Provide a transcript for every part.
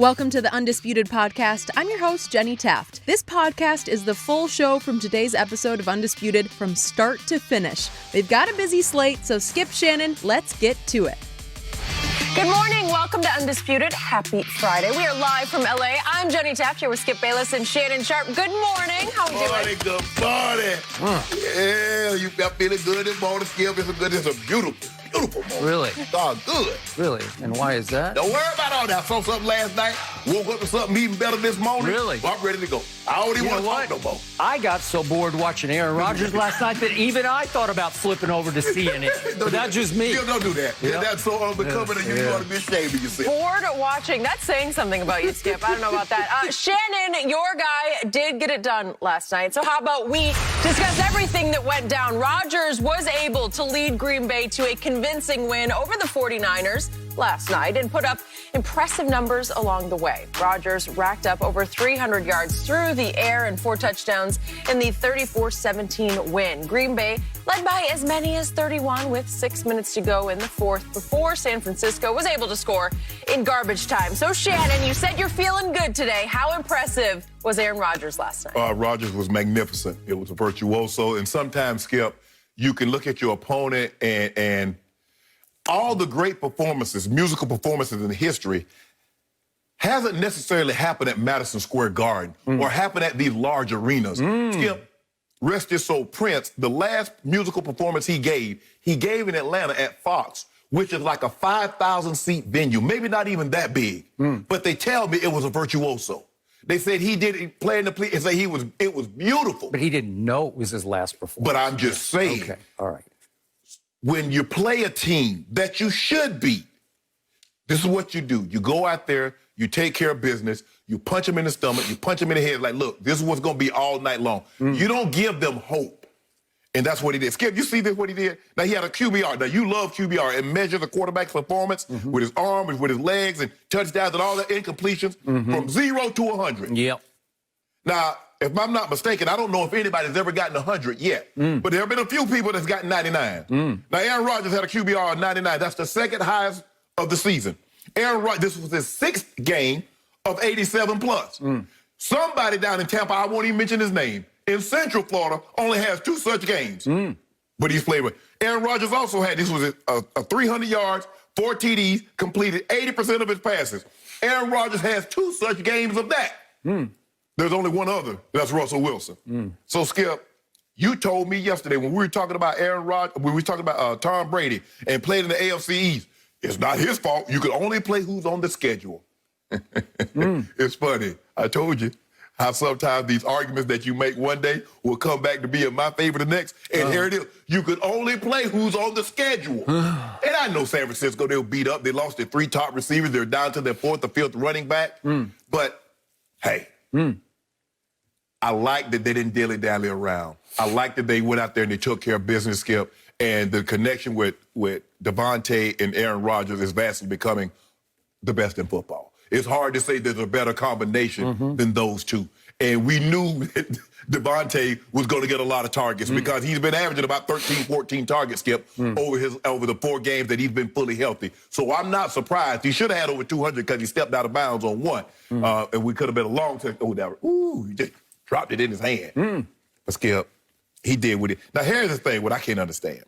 Welcome to the Undisputed podcast. I'm your host, Jenny Taft. This podcast is the full show from today's episode of Undisputed from start to finish. They've got a busy slate, so skip Shannon. Let's get to it. Good morning. Welcome to Undisputed. Happy Friday. We are live from LA. I'm Jenny Taft here with Skip Bayless and Shannon Sharpe. Good morning. How are we doing? Good morning. Yeah, you got feeling good this morning, Skip. It's a beautiful morning. Really? Oh, good. Really? And why is that? Don't worry about all that. I saw something last night. Woke up to something even better this morning. Really? Well, I'm ready to go. I don't even want to talk no more. I got so bored watching Aaron Rodgers last night that even I thought about flipping over to CNN. But that's just me. Don't do that. Yep. That's so unbecoming of you. You ought to be ashamed of yourself. Bored watching. That's saying something about you, Skip. I don't know about that. Shannon, your guy did get it done last night. So how about we discuss everything that went down? Rodgers was able to lead Green Bay to a convincing win over the 49ers last night and put up impressive numbers along the way. Rodgers racked up over 300 yards through the air and 4 touchdowns in the 34-17 win. Green Bay led by as many as 31 with 6 minutes to go in the fourth before San Francisco was able to score in garbage time. So, Shannon, you said you're feeling good today. How impressive was Aaron Rodgers last night? Rodgers was magnificent. It was a virtuoso. And sometimes, Skip, you can look at your opponent and all the great performances, musical performances in history, hasn't necessarily happened at Madison Square Garden or happened at these large arenas. Skip, rest his soul, Prince, the last musical performance he gave in Atlanta at Fox, which is like a 5,000-seat venue, maybe not even that big. But they tell me it was a virtuoso. They said he did play in the play and say it was beautiful. But he didn't know it was his last performance. But I'm just saying. Okay, all right. When you play a team that you should beat, this is what you do. You go out there, you take care of business, you punch them in the stomach, you punch them in the head like, look, this is what's going to be all night long. You don't give them hope. And that's what he did. Skip, you see this, what he did? Now, he had a QBR. Now, you love QBR and measure the quarterback's performance with his arms, with his legs, and touchdowns and all the incompletions from 0 to 100. Yep. Now, if I'm not mistaken, I don't know if anybody's ever gotten 100 yet. But there have been a few people that's gotten 99. Now, Aaron Rodgers had a QBR of 99. That's the second highest of the season. Aaron Rodgers, this was his 6th game of 87+. Somebody down in Tampa, I won't even mention his name, in Central Florida, only has 2 such games. But he's played with. Aaron Rodgers also had, this was a 300 yards, 4 TDs, completed 80% of his passes. Aaron Rodgers has 2 such games of that. There's only one other. That's Russell Wilson. So, Skip, you told me yesterday when we were talking about Aaron Rodgers, when we were talking about Tom Brady and played in the AFC East, it's not his fault. You can only play who's on the schedule. It's funny. I told you how sometimes these arguments that you make one day will come back to be in my favor the next. And here it is. You could only play who's on the schedule. And I know San Francisco, they were beat up. They lost their 3 top receivers. They're down to their 4th or 5th running back. But, hey, I like that they didn't dilly-dally around. I like that they went out there and they took care of business, Skip. And the connection with Davante and Aaron Rodgers is vastly becoming the best in football. It's hard to say there's a better combination than those two. And we knew that Davante was going to get a lot of targets because he's been averaging about 13, 14 targets, Skip, over the 4 games that he's been fully healthy. So I'm not surprised. He should have had over 200 because he stepped out of bounds on 1. And we could have been a long time. He just dropped it in his hand. But Skip, he did with it. Now, here's the thing, what I can't understand.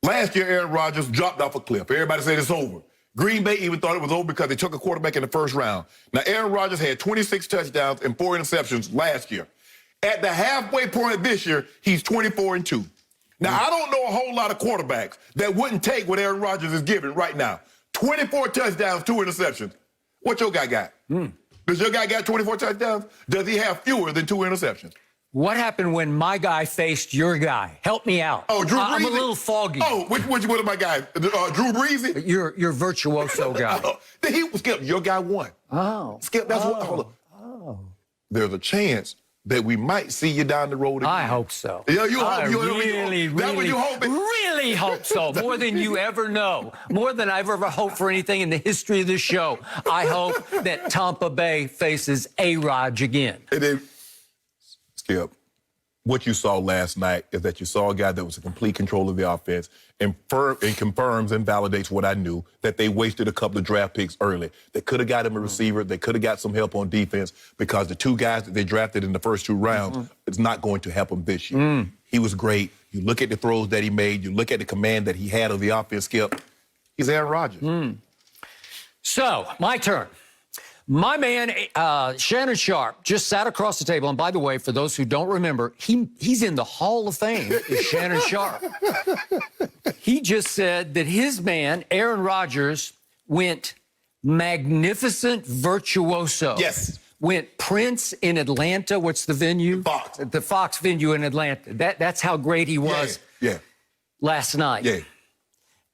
Last year, Aaron Rodgers dropped off a cliff. Everybody said it's over. Green Bay even thought it was over because they took a quarterback in the first round. Now, Aaron Rodgers had 26 touchdowns and 4 interceptions last year. At the halfway point this year, he's 24-2. Now, I don't know a whole lot of quarterbacks that wouldn't take what Aaron Rodgers is giving right now. 24 touchdowns, 2 interceptions. What your guy got? Does your guy got 24 touchdowns? Does he have fewer than 2 interceptions? What happened when my guy faced your guy? Help me out. Oh, Drew Brees? I'm a little foggy. Oh, which one of my guys? Drew Brees? Your virtuoso guy. Skip, your guy won. Oh. Skip, that's what. Hold on. There's a chance that we might see you down the road again. I hope so. Yeah, you hope. I really hope so. More than you ever know. More than I've ever hoped for anything in the history of this show. I hope that Tampa Bay faces A-Rod again. And then, Skip, what you saw last night is that you saw a guy that was in complete control of the offense and confirms and validates what I knew, that they wasted a couple of draft picks early. They could have got him a receiver. They could have got some help on defense because the two guys that they drafted in the first 2 rounds is not going to help him this year. He was great. You look at the throws that he made. You look at the command that he had of the offense, Skip. He's Aaron Rodgers. So, my turn. My man, Shannon Sharpe, just sat across the table. And by the way, for those who don't remember, he's in the Hall of Fame, is Shannon Sharpe. He just said that his man, Aaron Rodgers, went magnificent virtuoso. Yes. Went Prince in Atlanta. What's the venue? Fox. The Fox venue in Atlanta. That's how great he was last night. Yeah.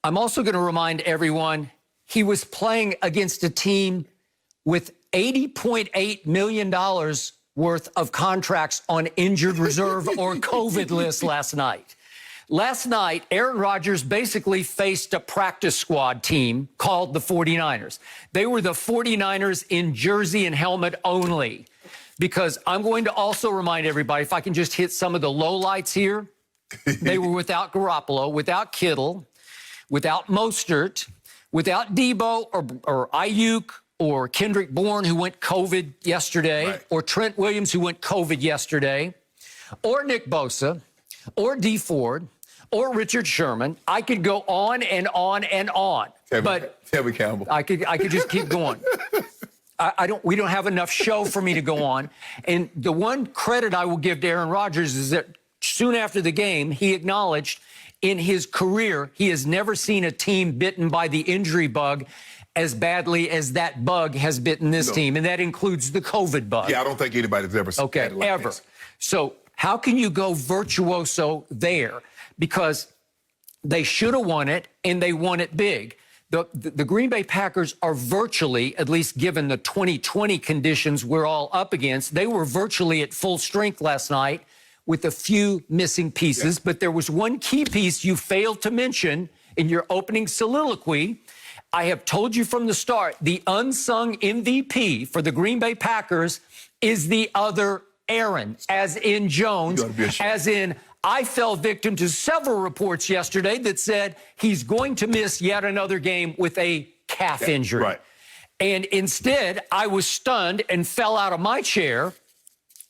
I'm also going to remind everyone he was playing against a team with $80.8 million worth of contracts on injured reserve or COVID list last night. Last night, Aaron Rodgers basically faced a practice squad team called the 49ers. They were the 49ers in jersey and helmet only. Because I'm going to also remind everybody, if I can just hit some of the lowlights here, they were without Garoppolo, without Kittle, without Mostert, without Debo or Ayuk, or Kendrick Bourne, who went COVID yesterday, or Trent Williams, who went COVID yesterday, or Nick Bosa, or Dee Ford, or Richard Sherman. I could go on and on and on. Tevin Campbell. I could just keep going. We don't have enough show for me to go on. And the one credit I will give to Aaron Rodgers is that soon after the game, he acknowledged in his career, he has never seen a team bitten by the injury bug as badly as that bug has bitten this team, and that includes the COVID bug. Yeah, I don't think anybody's ever seen it like ever. this. So how can you go virtuoso there? Because they should have won it, and they won it big. The Green Bay Packers are virtually, at least given the 2020 conditions we're all up against, they were virtually at full strength last night with a few missing pieces. But there was one key piece you failed to mention in your opening soliloquy. I have told you from the start, the unsung MVP for the Green Bay Packers is the other Aaron, as in Jones, as in I fell victim to several reports yesterday that said he's going to miss yet another game with a calf injury. Right. And instead, I was stunned and fell out of my chair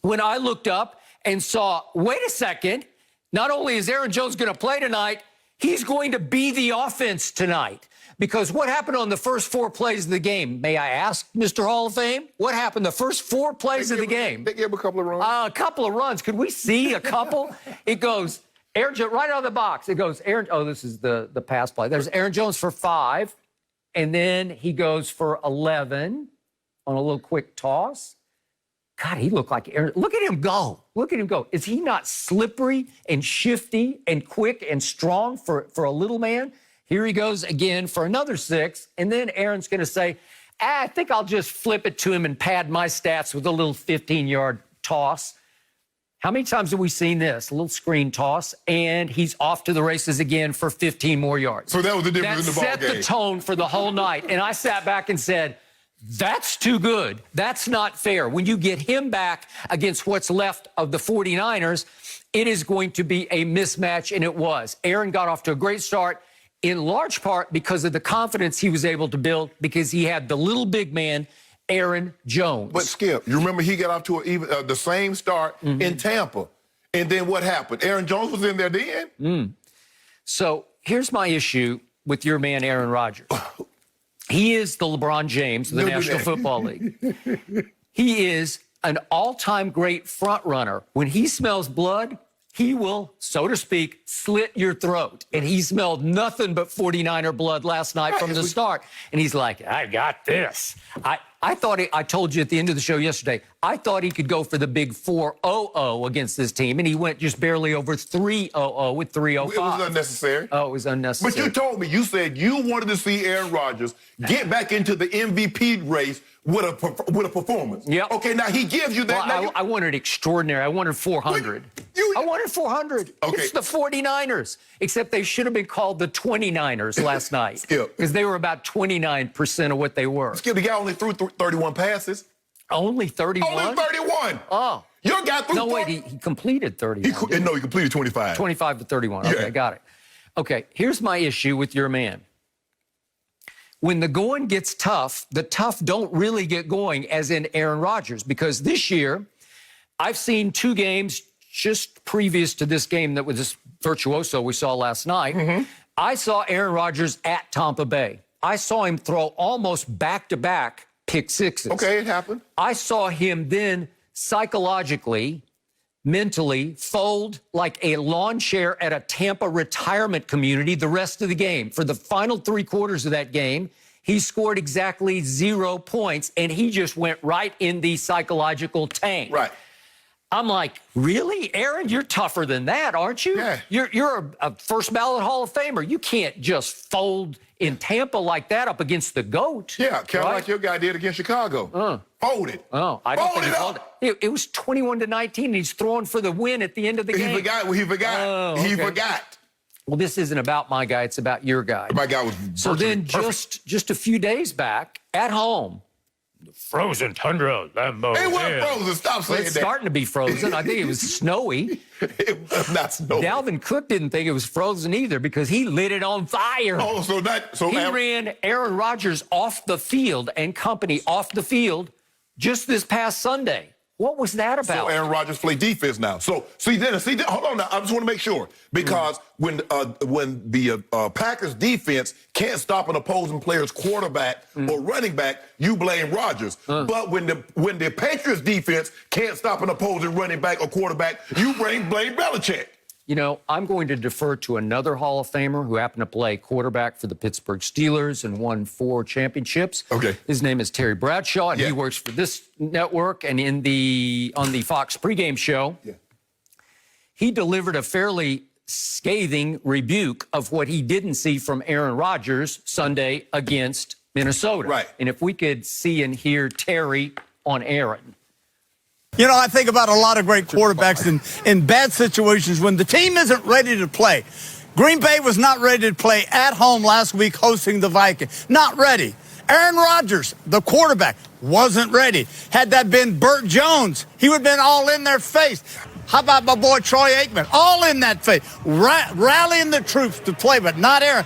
when I looked up and saw, wait a second, not only is Aaron Jones going to play tonight, he's going to be the offense tonight. Because what happened on the first 4 plays of the game? May I ask, Mr. Hall of Fame? What happened the first 4 plays of the game? They gave him a couple of runs. A couple of runs. Could we see a couple? It goes, Aaron, right out of the box. It goes, Aaron, oh, this is the pass play. There's Aaron Jones for 5. And then he goes for 11 on a little quick toss. God, he looked like Aaron. Look at him go. Look at him go. Is he not slippery and shifty and quick and strong for a little man? Here he goes again for another 6, and then Aaron's going to say, I think I'll just flip it to him and pad my stats with a little 15-yard toss. How many times have we seen this? A little screen toss, and he's off to the races again for 15 more yards. So that was the difference in the ball game. That set the tone for the whole night, and I sat back and said, that's too good. That's not fair. When you get him back against what's left of the 49ers, it is going to be a mismatch, and it was. Aaron got off to a great start, in large part because of the confidence he was able to build because he had the little big man, Aaron Jones. But, Skip, you remember he got off to the same start in Tampa. And then what happened? Aaron Jones was in there then? So here's my issue with your man, Aaron Rodgers. He is the LeBron James of the National Football League. He is an all-time great front runner. When he smells blood, he will, so to speak, slit your throat. And he smelled nothing but 49er blood last night from the start. And he's like, I got this. I thought I told you at the end of the show yesterday, I thought he could go for the big 4-0-0 against this team. And he went just barely over 3-0-0 with 3-0-5. It was unnecessary. Oh, it was unnecessary. But you told me, you said you wanted to see Aaron Rodgers get back into the MVP race with a performance. Yeah. Okay, now he gives you that. Well, I wanted extraordinary. I wanted 400. I wanted 400. Okay. It's the 49ers. Except they should have been called the 29ers last night. Skip. Because they were about 29% of what they were. Skip, the guy only threw 31 passes. Only 31? Only 31. Oh. Your guy threw No, wait, he completed 31. No, he completed 25. 25 to 31. Okay, Yeah. got it. Okay, here's my issue with your man. When the going gets tough, the tough don't really get going, as in Aaron Rodgers, because this year, I've seen 2 games just previous to this game that was this virtuoso we saw last night. I saw Aaron Rodgers at Tampa Bay. I saw him throw almost back-to-back pick sixes. Okay, it happened. I saw him then psychologically, mentally fold like a lawn chair at a Tampa retirement community the rest of the game. For the final 3 quarters of that game, he scored exactly 0 points, and he just went right in the psychological tank. Right. I'm like, really? Aaron, you're tougher than that, aren't you? Yeah. You're a first ballot Hall of Famer. You can't just fold in Tampa like that up against the GOAT. Yeah, kind of right? like your guy did against Chicago. Folded. Oh, I don't think he Folded folded. It was 21 to 19, and he's throwing for the win at the end of the game. He forgot. Oh, He okay. forgot. Well, this isn't about my guy. It's about your guy. My guy was So then just a few days back at home, the frozen tundra of Lambeau. It wasn't frozen. Stop saying It's that. starting to be frozen. I think it was snowy. It was not snow. Dalvin Cook didn't think it was frozen either because he lit it on fire. Oh, He ran Aaron Rodgers off the field and company off the field just this past Sunday. What was that about? So Aaron Rodgers play defense now. So see, hold on now. I just want to make sure because when the Packers defense can't stop an opposing player's quarterback or running back, you blame Rodgers. But when the Patriots defense can't stop an opposing running back or quarterback, you blame Belichick. You know, I'm going to defer to another Hall of Famer who happened to play quarterback for the Pittsburgh Steelers and won 4 championships. Okay. His name is Terry Bradshaw, and he works for this network and on the Fox pregame show. Yeah. He delivered a fairly scathing rebuke of what he didn't see from Aaron Rodgers Sunday against Minnesota. Right. And if we could see and hear Terry on Aaron. You know, I think about a lot of great quarterbacks in bad situations when the team isn't ready to play. Green Bay was not ready to play at home last week hosting the Vikings. Not ready. Aaron Rodgers, the quarterback, wasn't ready. Had that been Burt Jones, he would have been all in their face. How about my boy Troy Aikman? All in that face. Rallying the troops to play, but not Aaron.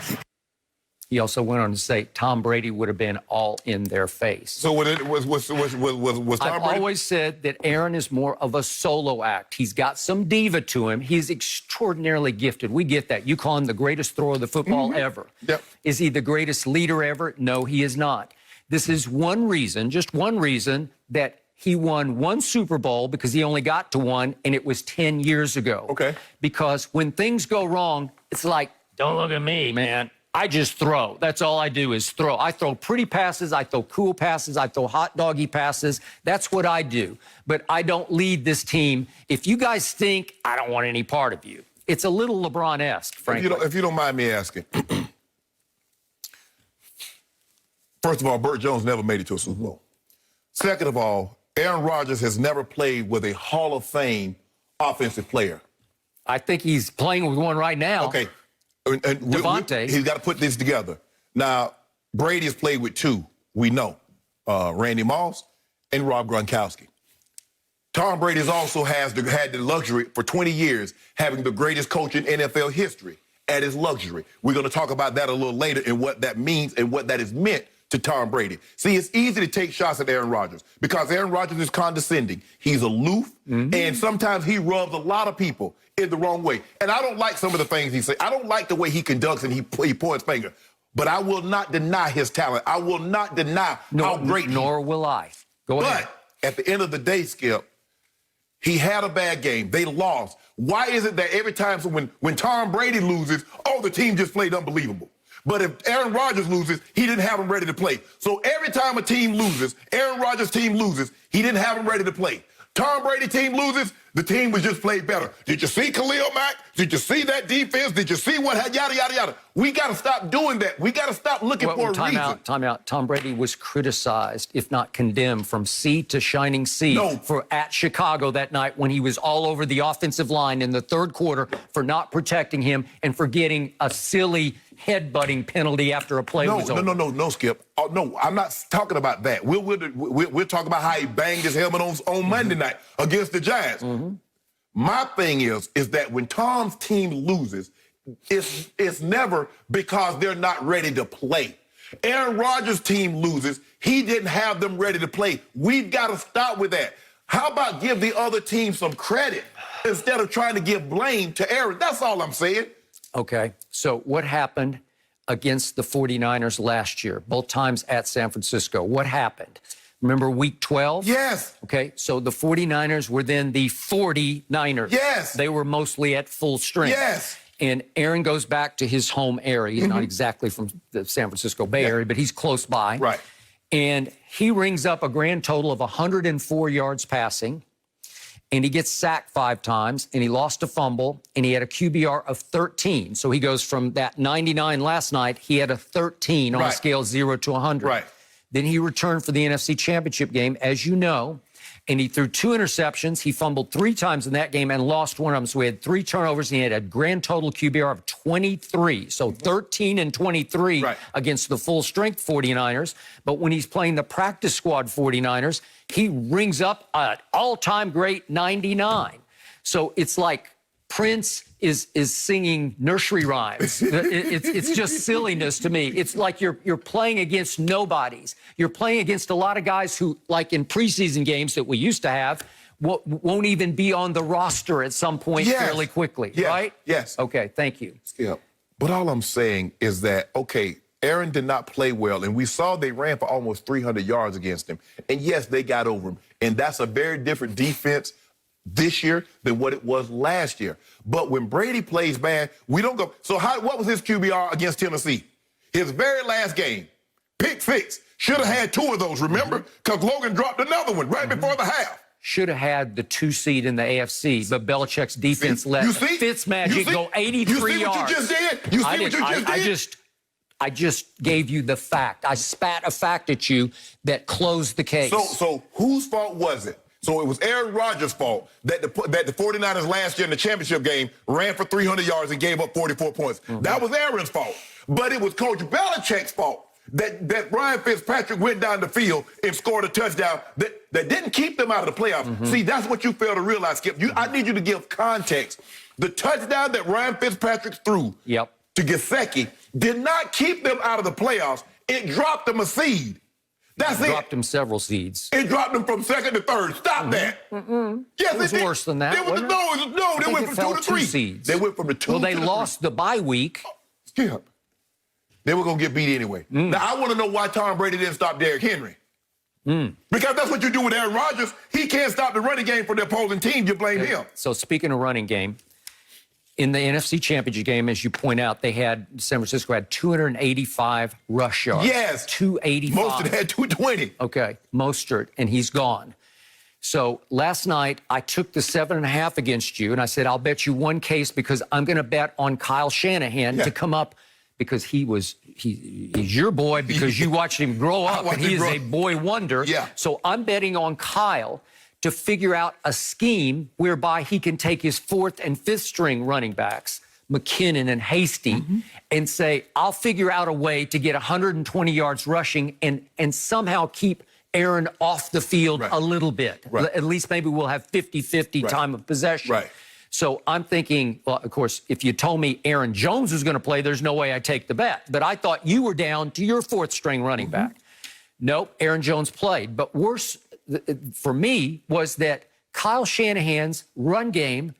He also went on to say Tom Brady would have been all in their face. So was Tom I've Brady? always said that Aaron is more of a solo act. He's got some diva to him. He's extraordinarily gifted. We get that. You call him the greatest thrower of the football ever. Yep. Is he the greatest leader ever? No, he is not. This is one reason, just one reason, that he won 1 Super Bowl because he only got to 1, and it was 10 years ago. Okay. Because when things go wrong, it's like, don't look at me, man. I just throw. That's all I do is throw. I throw pretty passes. I throw cool passes. I throw hot doggy passes. That's what I do. But I don't lead this team. If you guys think I don't want any part of you, it's a little LeBron-esque, frankly. If you don't mind me asking. First of all, Burt Jones never made it to a Super Bowl. Second of all, Aaron Rodgers has never played with a Hall of Fame offensive player. I think he's playing with one right now. Okay. And Davante. He's got to put this together. Now, Brady has played with 2, we know, Randy Moss and Rob Gronkowski. Tom Brady also had the luxury for 20 years having the greatest coach in NFL history at his luxury. We're going to talk about that a little later and what that means and what that has meant to Tom Brady. See, it's easy to take shots at Aaron Rodgers because Aaron Rodgers is condescending. He's aloof, and sometimes he rubs a lot of people in the wrong way. And I don't like some of the things he says. I don't like the way he conducts and he points finger. But I will not deny his talent. I will not deny how great he is. Nor will I. Go ahead. But at the end of the day, Skip, he had a bad game. They lost. Why is it that every time when Tom Brady loses, the team just played unbelievable? But if Aaron Rodgers loses, he didn't have him ready to play. So every time a team loses, Aaron Rodgers' team loses, he didn't have him ready to play. Tom Brady team loses, the team was just played better. Did you see Khalil Mack? Did you see that defense? Did you see what had yada, yada, yada? We got to stop doing that. We got to stop looking for a reason. Time out. Tom Brady was criticized, if not condemned, from sea to shining sea at Chicago that night when he was all over the offensive line in the 3rd quarter for not protecting him and for getting a silly headbutting penalty after a play was over. No, Skip. Oh, no, I'm not talking about that. We're talking about how he banged his helmet on Monday night against the Giants. My thing is that when Tom's team loses, it's never because they're not ready to play. Aaron Rodgers' team loses. He didn't have them ready to play. We've got to stop with that. How about give the other team some credit instead of trying to give blame to Aaron? That's all I'm saying. Okay, so what happened against the 49ers last year, both times at San Francisco? What happened? Remember week 12? Yes. Okay, so the 49ers were then the 49ers. Yes. They were mostly at full strength. Yes. And Aaron goes back to his home area. He's not exactly from the San Francisco Bay Area, but he's close by. Right. And he rings up a grand total of 104 yards passing, and he gets sacked 5 times, and he lost a fumble, and he had a QBR of 13. So he goes from that 99 last night, he had a 13 on a scale 0 to 100. Right. Then he returned for the NFC Championship game, as you know, and he threw 2 interceptions. He fumbled 3 times in that game and lost one of them. So he had 3 turnovers, and he had a grand total QBR of 23. So 13 and 23 against the full-strength 49ers. But when he's playing the practice squad 49ers, he rings up an all-time great 99. So it's like Prince is singing nursery rhymes. It's just silliness to me. It's like you're playing against nobodies. You're playing against a lot of guys who, like in preseason games that we used to have, won't even be on the roster at some point fairly quickly, right? Yes. Okay, thank you. Yeah. But all I'm saying is that, okay, Aaron did not play well, and we saw they ran for almost 300 yards against him. And yes, they got over him. And that's a very different defense this year than what it was last year. But when Brady plays bad, we don't go. So what was his QBR against Tennessee? His very last game, pick 6. Should have had 2 of those, remember? Because Logan dropped another one right before the half. Should have had the 2 seed in the AFC, but Belichick's defense let Fitzmagic go 83 yards. You see what you just did? You see what you just did? I just gave you the fact. I spat a fact at you that closed the case. So whose fault was it? So it was Aaron Rodgers' fault that the 49ers last year in the championship game ran for 300 yards and gave up 44 points. That was Aaron's fault. But it was Coach Belichick's fault that Ryan Fitzpatrick went down the field and scored a touchdown that didn't keep them out of the playoffs. See, that's what you fail to realize, Skip. I need you to give context. The touchdown that Ryan Fitzpatrick threw to Gesicki did not keep them out of the playoffs. It dropped them a seed. That's it. Dropped him several seeds. It dropped them from 2nd to 3rd. Stop that. Yes, it was worse than that. They went from 2 to 3 seeds. They went from the 2 to 3. Well, they lost the bye week. Skip. They were going to get beat anyway. Now, I want to know why Tom Brady didn't stop Derrick Henry. Because that's what you do with Aaron Rodgers. He can't stop the running game for the opposing team. You blame him. So speaking of running game, in the NFC Championship game, as you point out, San Francisco had 285 rush yards. Yes. 285. Mostert had 220. Okay, Mostert, and he's gone. So last night, I took the 7.5 against you, and I said, I'll bet you 1 case because I'm going to bet on Kyle Shanahan to come up because he's your boy because you watched him grow up, and he is a boy wonder. So I'm betting on Kyle to figure out a scheme whereby he can take his 4th and 5th string running backs, McKinnon and Hasty, and say, I'll figure out a way to get 120 yards rushing and somehow keep Aaron off the field a little bit. At least maybe we'll have 50-50 time of possession. So I'm thinking, well, of course, if you told me Aaron Jones was going to play, there's no way I'd take the bet. But I thought you were down to your 4th string running back. Nope, Aaron Jones played. But worse for me was that Kyle Shanahan's run game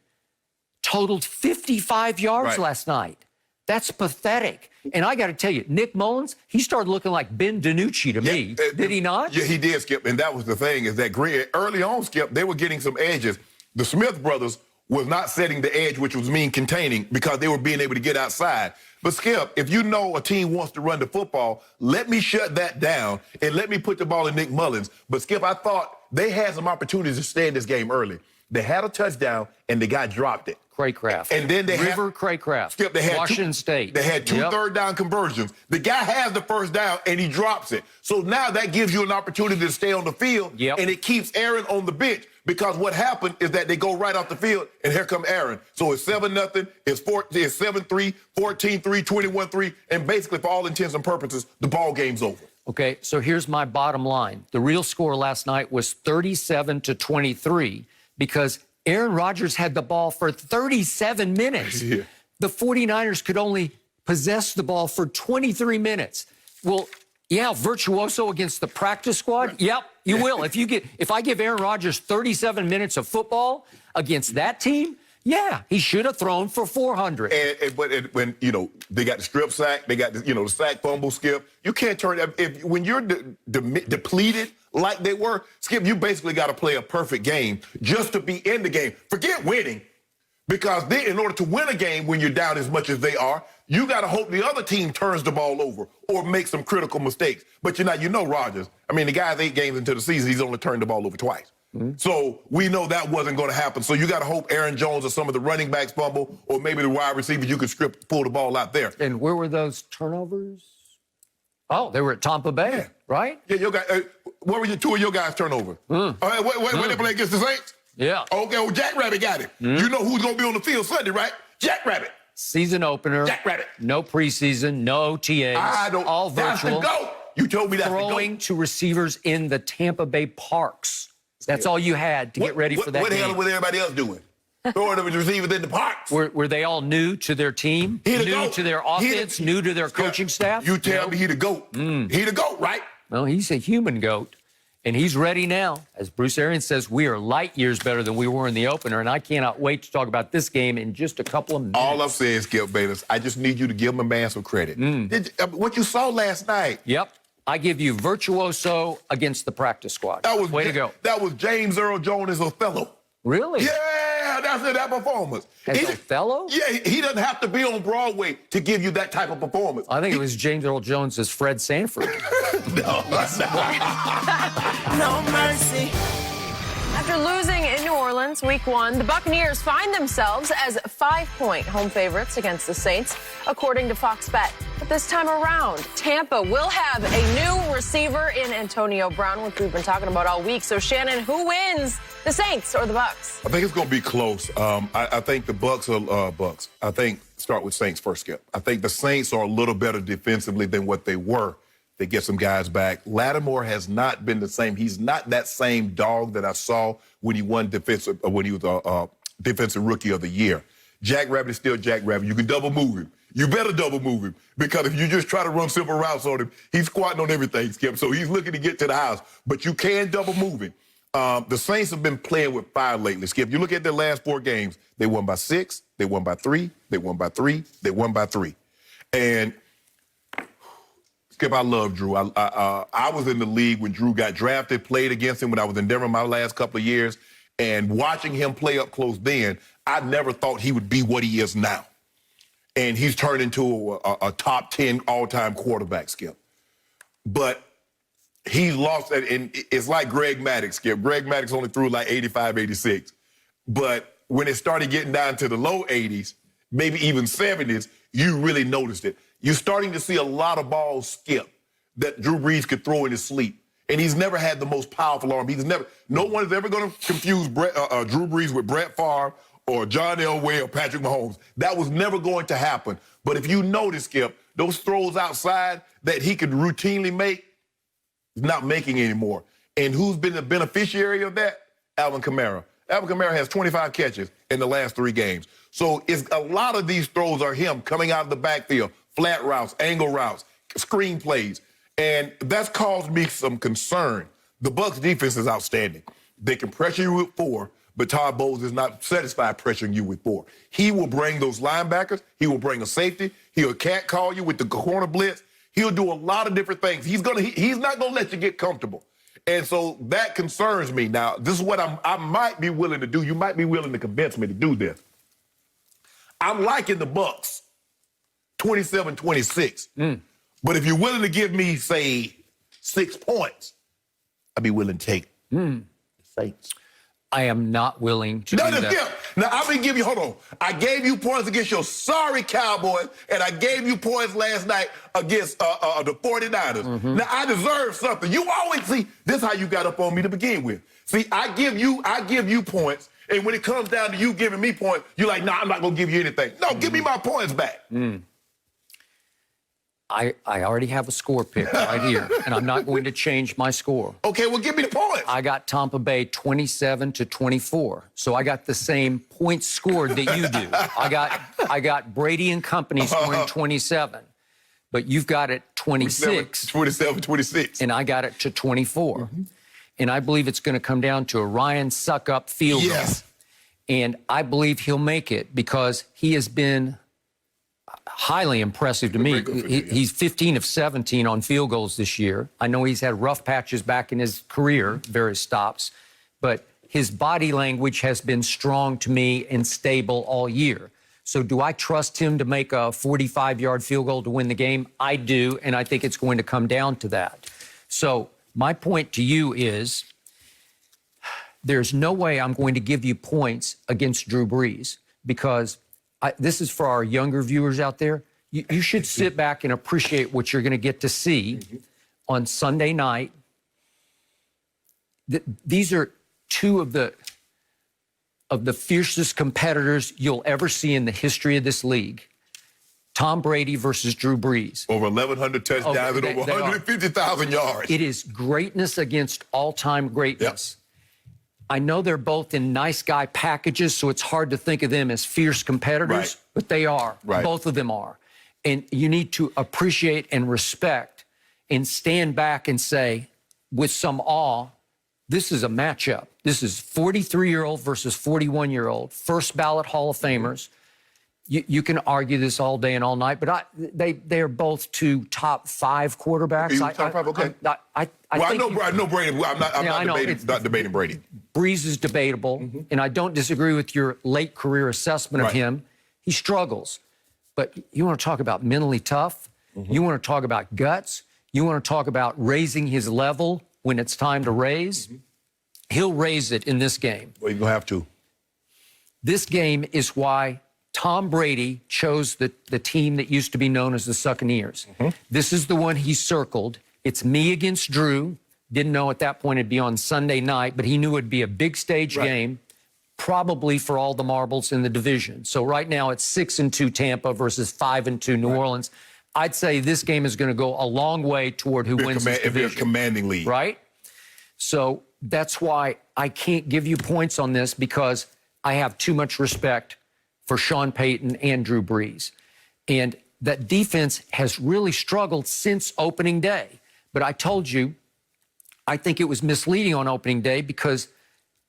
totaled 55 yards last night. That's pathetic. And I got to tell you, Nick Mullins, he started looking like Ben DiNucci to me. Did he not? Yeah, he did, Skip. And that was the thing, is that early on, Skip, they were getting some edges. The Smith brothers was not setting the edge, which was mean containing, because they were being able to get outside. But, Skip, if you know a team wants to run the football, let me shut that down and let me put the ball in Nick Mullins. But, Skip, I thought they had some opportunities to stay in this game early. They had a touchdown, and the guy dropped it. Craycraft. And then they River Craycraft. Skip, they had Washington State. They had 2 third-down conversions. The guy has the 1st down, and he drops it. So now that gives you an opportunity to stay on the field, and it keeps Aaron on the bench. because what happened is that they go right off the field, and here come Aaron. So it's 7-0, it's 7-3, 14-3, 21-3, and basically, for all intents and purposes, the ball game's over. Okay, so here's my bottom line. The real score last night was 37-23 because Aaron Rodgers had the ball for 37 minutes. Yeah. The 49ers could only possess the ball for 23 minutes. Well, yeah, virtuoso against the practice squad. Yep, you will. If I give Aaron Rodgers 37 minutes of football against that team, yeah, he should have thrown for 400. But when they got the strip sack, they got the sack, fumble, Skip. You can't turn when you're depleted like they were, Skip. You basically got to play a perfect game just to be in the game. Forget winning, because in order to win a game when you're down as much as they are, you got to hope the other team turns the ball over or makes some critical mistakes. But Rodgers. I mean, the guy's 8 games into the season, he's only turned the ball over twice. Mm-hmm. So we know that wasn't going to happen. So you got to hope Aaron Jones or some of the running backs fumble, or maybe the wide receivers, you could pull the ball out there. And where were those turnovers? Oh, they were at Tampa Bay, right? Yeah, your guy. What were two of your guys' turnovers? When they play against the Saints? Yeah. Okay, well, Jack Rabbit got it. You know who's going to be on the field Sunday, right? Jack Rabbit. Season opener. Jack Rabbit. No preseason, no OTAs. All virtual. That's the GOAT. You told me that's throwing to receivers in the Tampa Bay parks. That's all you had to get ready for that What the game. hell was everybody else doing? Throwing them receivers in the parks. Were they all new to their team? New to their offense? New to their coaching staff? You tell me he the GOAT. He the GOAT, right? Well, he's a human GOAT. And he's ready now. As Bruce Arians says, we are light years better than we were in the opener, and I cannot wait to talk about this game in just a couple of minutes. All I'm saying, Skip Bayless, I just need you to give my man some credit. What you saw last night. Yep. I give you virtuoso against the practice squad. Way to go. That was James Earl Jones' Othello. Really? Yeah, that's in that performance. Othello? Yeah, he doesn't have to be on Broadway to give you that type of performance. I think it was James Earl Jones as Fred Sanford. No mercy. After losing in New Orleans Week 1, the Buccaneers find themselves as 5-point home favorites against the Saints, according to Fox Bet. But this time around, Tampa will have a new receiver in Antonio Brown, which we've been talking about all week. So, Shannon, who wins, the Saints or the Bucs? I think it's going to be close. I think the Bucs are Bucs. I think start with Saints first, Skip. I think the Saints are a little better defensively than what they were. They get some guys back. Lattimore has not been the same. He's not that same dog that I saw when he won defensive rookie of the year. Jack Rabbit is still Jack Rabbit. You can double move him. You better double move him, because if you just try to run simple routes on him, he's squatting on everything, Skip. So he's looking to get to the house, but you can double move him. The Saints have been playing with fire lately, Skip. You look at their last 4 games. They won by 6. They won by 3. They won by 3. They won by 3. And Skip, I love Drew. I was in the league when Drew got drafted, played against him when I was in Denver my last couple of years, and watching him play up close then, I never thought he would be what he is now. And he's turned into a top 10 all-time quarterback, Skip. But he lost that, and it's like Greg Maddux, Skip. Greg Maddux only threw like 85, 86. But when it started getting down to the low 80s, maybe even 70s, you really noticed it. You're starting to see a lot of balls skip that Drew Brees could throw in his sleep. And he's never had the most powerful arm. No one is ever going to confuse Drew Brees with Brett Favre or John Elway or Patrick Mahomes. That was never going to happen. But if you notice, Skip, those throws outside that he could routinely make, he's not making anymore. And who's been the beneficiary of that? Alvin Kamara. Alvin Kamara has 25 catches in the last 3 games. So a lot of these throws are him coming out of the backfield, flat routes, angle routes, screen plays. And that's caused me some concern. The Bucs defense is outstanding. They can pressure you with 4, but Todd Bowles is not satisfied pressuring you with 4. He will bring those linebackers. He will bring a safety. He'll catcall you with the corner blitz. He'll do a lot of different things. He's not going to let you get comfortable. And so that concerns me. Now, this is what I might be willing to do. You might be willing to convince me to do this. I'm liking the Bucs 27-26. But if you're willing to give me, say, 6 points, I'd be willing to take the Saints. I am not willing to do that. Yeah. Now, I've been giving you, hold on. I gave you points against your sorry Cowboys, and I gave you points last night against the 49ers. Mm-hmm. Now, I deserve something. You always see, this is how you got up on me to begin with. See, I give you points, and when it comes down to you giving me points, you're like, nah, I'm not going to give you anything. No, give me my points back. I already have a score pick right here, and I'm not going to change my score. Okay, well, give me the points. I got Tampa Bay 27-24, so I got the same points scored that you do. I got Brady and company scoring 27, but you've got it 26. 27-26. And I got it to 24. And I believe it's going to come down to a Ryan suck-up field goal. Yes. And I believe he'll make it because he has been highly impressive to me. He's 15 of 17 on field goals this year. I know he's had rough patches back in his career, various stops, but his body language has been strong to me and stable all year. So do I trust him to make a 45-yard field goal to win the game? I do, and I think it's going to come down to that. So my point to you is there's no way I'm going to give you points against Drew Brees because this is for our younger viewers out there. You should sit back and appreciate what you're going to get to see on Sunday night. These are two of the fiercest competitors you'll ever see in the history of this league. Tom Brady versus Drew Brees. Over 1,100 touchdowns and over 150,000 yards. It is greatness against all-time greatness. Yep. I know they're both in nice guy packages, so it's hard to think of them as fierce competitors, but they are. Right. Both of them are. And you need to appreciate and respect and stand back and say, with some awe, this is a matchup. This is 43-year-old versus 41-year-old, first ballot Hall of Famers. You can argue this all day and all night, but they are both two top 5 quarterbacks. Top 5, okay. I know Brady. I'm not debating Brady. Brees is debatable, and I don't disagree with your late career assessment of him. He struggles. But you want to talk about mentally tough? You want to talk about guts? You want to talk about raising his level when it's time to raise? He'll raise it in this game. Well, you're going to have to. This game is why Tom Brady chose the team that used to be known as the Succaneers. This is the one he circled. It's me against Drew. Didn't know at that point it'd be on Sunday night, but he knew it'd be a big stage game, probably for all the marbles in the division. So right now it's 6-2 Tampa versus 5-2 New Orleans. I'd say this game is going to go a long way toward who wins this division. It'd be a commanding lead. Right? So that's why I can't give you points on this because I have too much respect for Sean Payton and Drew Brees. And that defense has really struggled since opening day. But I told you, I think it was misleading on opening day because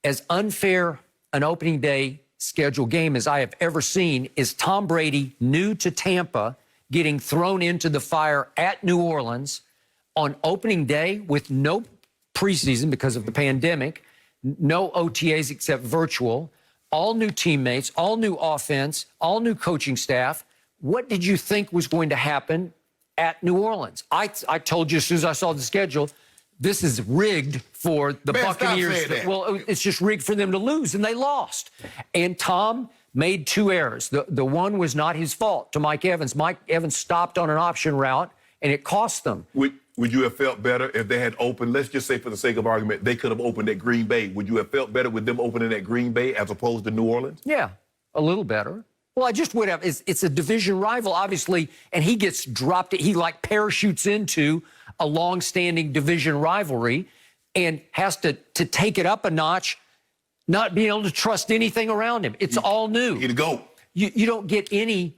as unfair an opening day schedule game as I have ever seen is Tom Brady, new to Tampa, getting thrown into the fire at New Orleans on opening day with no preseason because of the pandemic, no OTAs except virtual, all new teammates, all new offense, all new coaching staff. What did you think was going to happen at New Orleans? I told you as soon as I saw the schedule, this is rigged for the Buccaneers. Well, it's just rigged for them to lose, and they lost. And Tom made 2 errors. The one was not his fault to Mike Evans. Mike Evans stopped on an option route, and it cost them. Would you have felt better if they had opened, let's just say for the sake of argument, they could have opened at Green Bay. Would you have felt better with them opening at Green Bay as opposed to New Orleans? Yeah, a little better. Well, I just would have. It's a division rival, obviously, and he gets dropped. He like parachutes into a long-standing division rivalry and has to take it up a notch, not being able to trust anything around him. It's all new. You go. You don't get any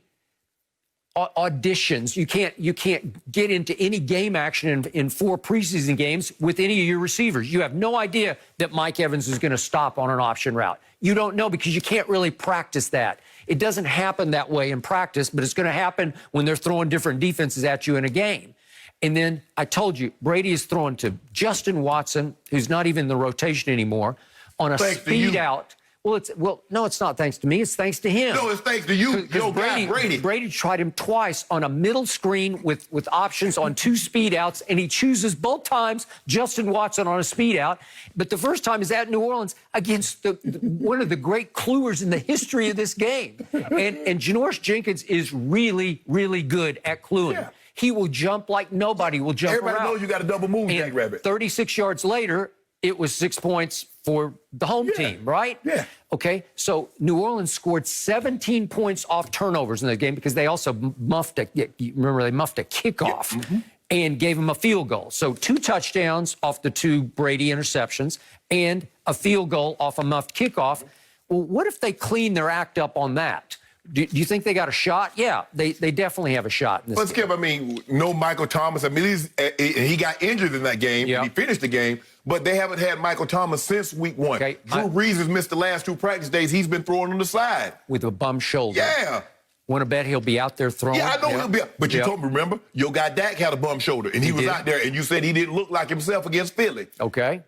auditions. You can't get into any game action in 4 preseason games with any of your receivers. You have no idea that Mike Evans is going to stop on an option route. You don't know because you can't really practice that. It doesn't happen that way in practice, but it's going to happen when they're throwing different defenses at you in a game. And then I told you, Brady is throwing to Justin Watson, who's not even in the rotation anymore, on a speed out No, it's not thanks to me. It's thanks to him. No, it's thanks to you, your guy, Brady. Brady tried him twice on a middle screen with options on 2 speed outs, and he chooses both times Justin Watson on a speed out. But the first time is at New Orleans against one of the great cluers in the history of this game. And Janoris Jenkins is really, really good at cluing. Yeah. He will jump like nobody will jump Everybody around. knows you got a double move, Jack Rabbit. 36 yards later, it was 6 points for the home team, right? Yeah. Okay, so New Orleans scored 17 points off turnovers in the game because they also muffed a kickoff and gave them a field goal. So 2 touchdowns off the 2 Brady interceptions and a field goal off a muffed kickoff. Well, what if they clean their act up on that? Do you think they got a shot? Yeah, they definitely have a shot in this game. Skip, I mean, no Michael Thomas. I mean, he got injured in that game. Yeah. And he finished the game. But they haven't had Michael Thomas since week 1. Okay, Drew Brees has missed the last 2 practice days. He's been throwing on the side. With a bum shoulder. Yeah. Want to bet he'll be out there throwing? Yeah, I know he'll be. But you told me, remember, your guy Dak had a bum shoulder, and he was out there, and you said he didn't look like himself against Philly. Okay.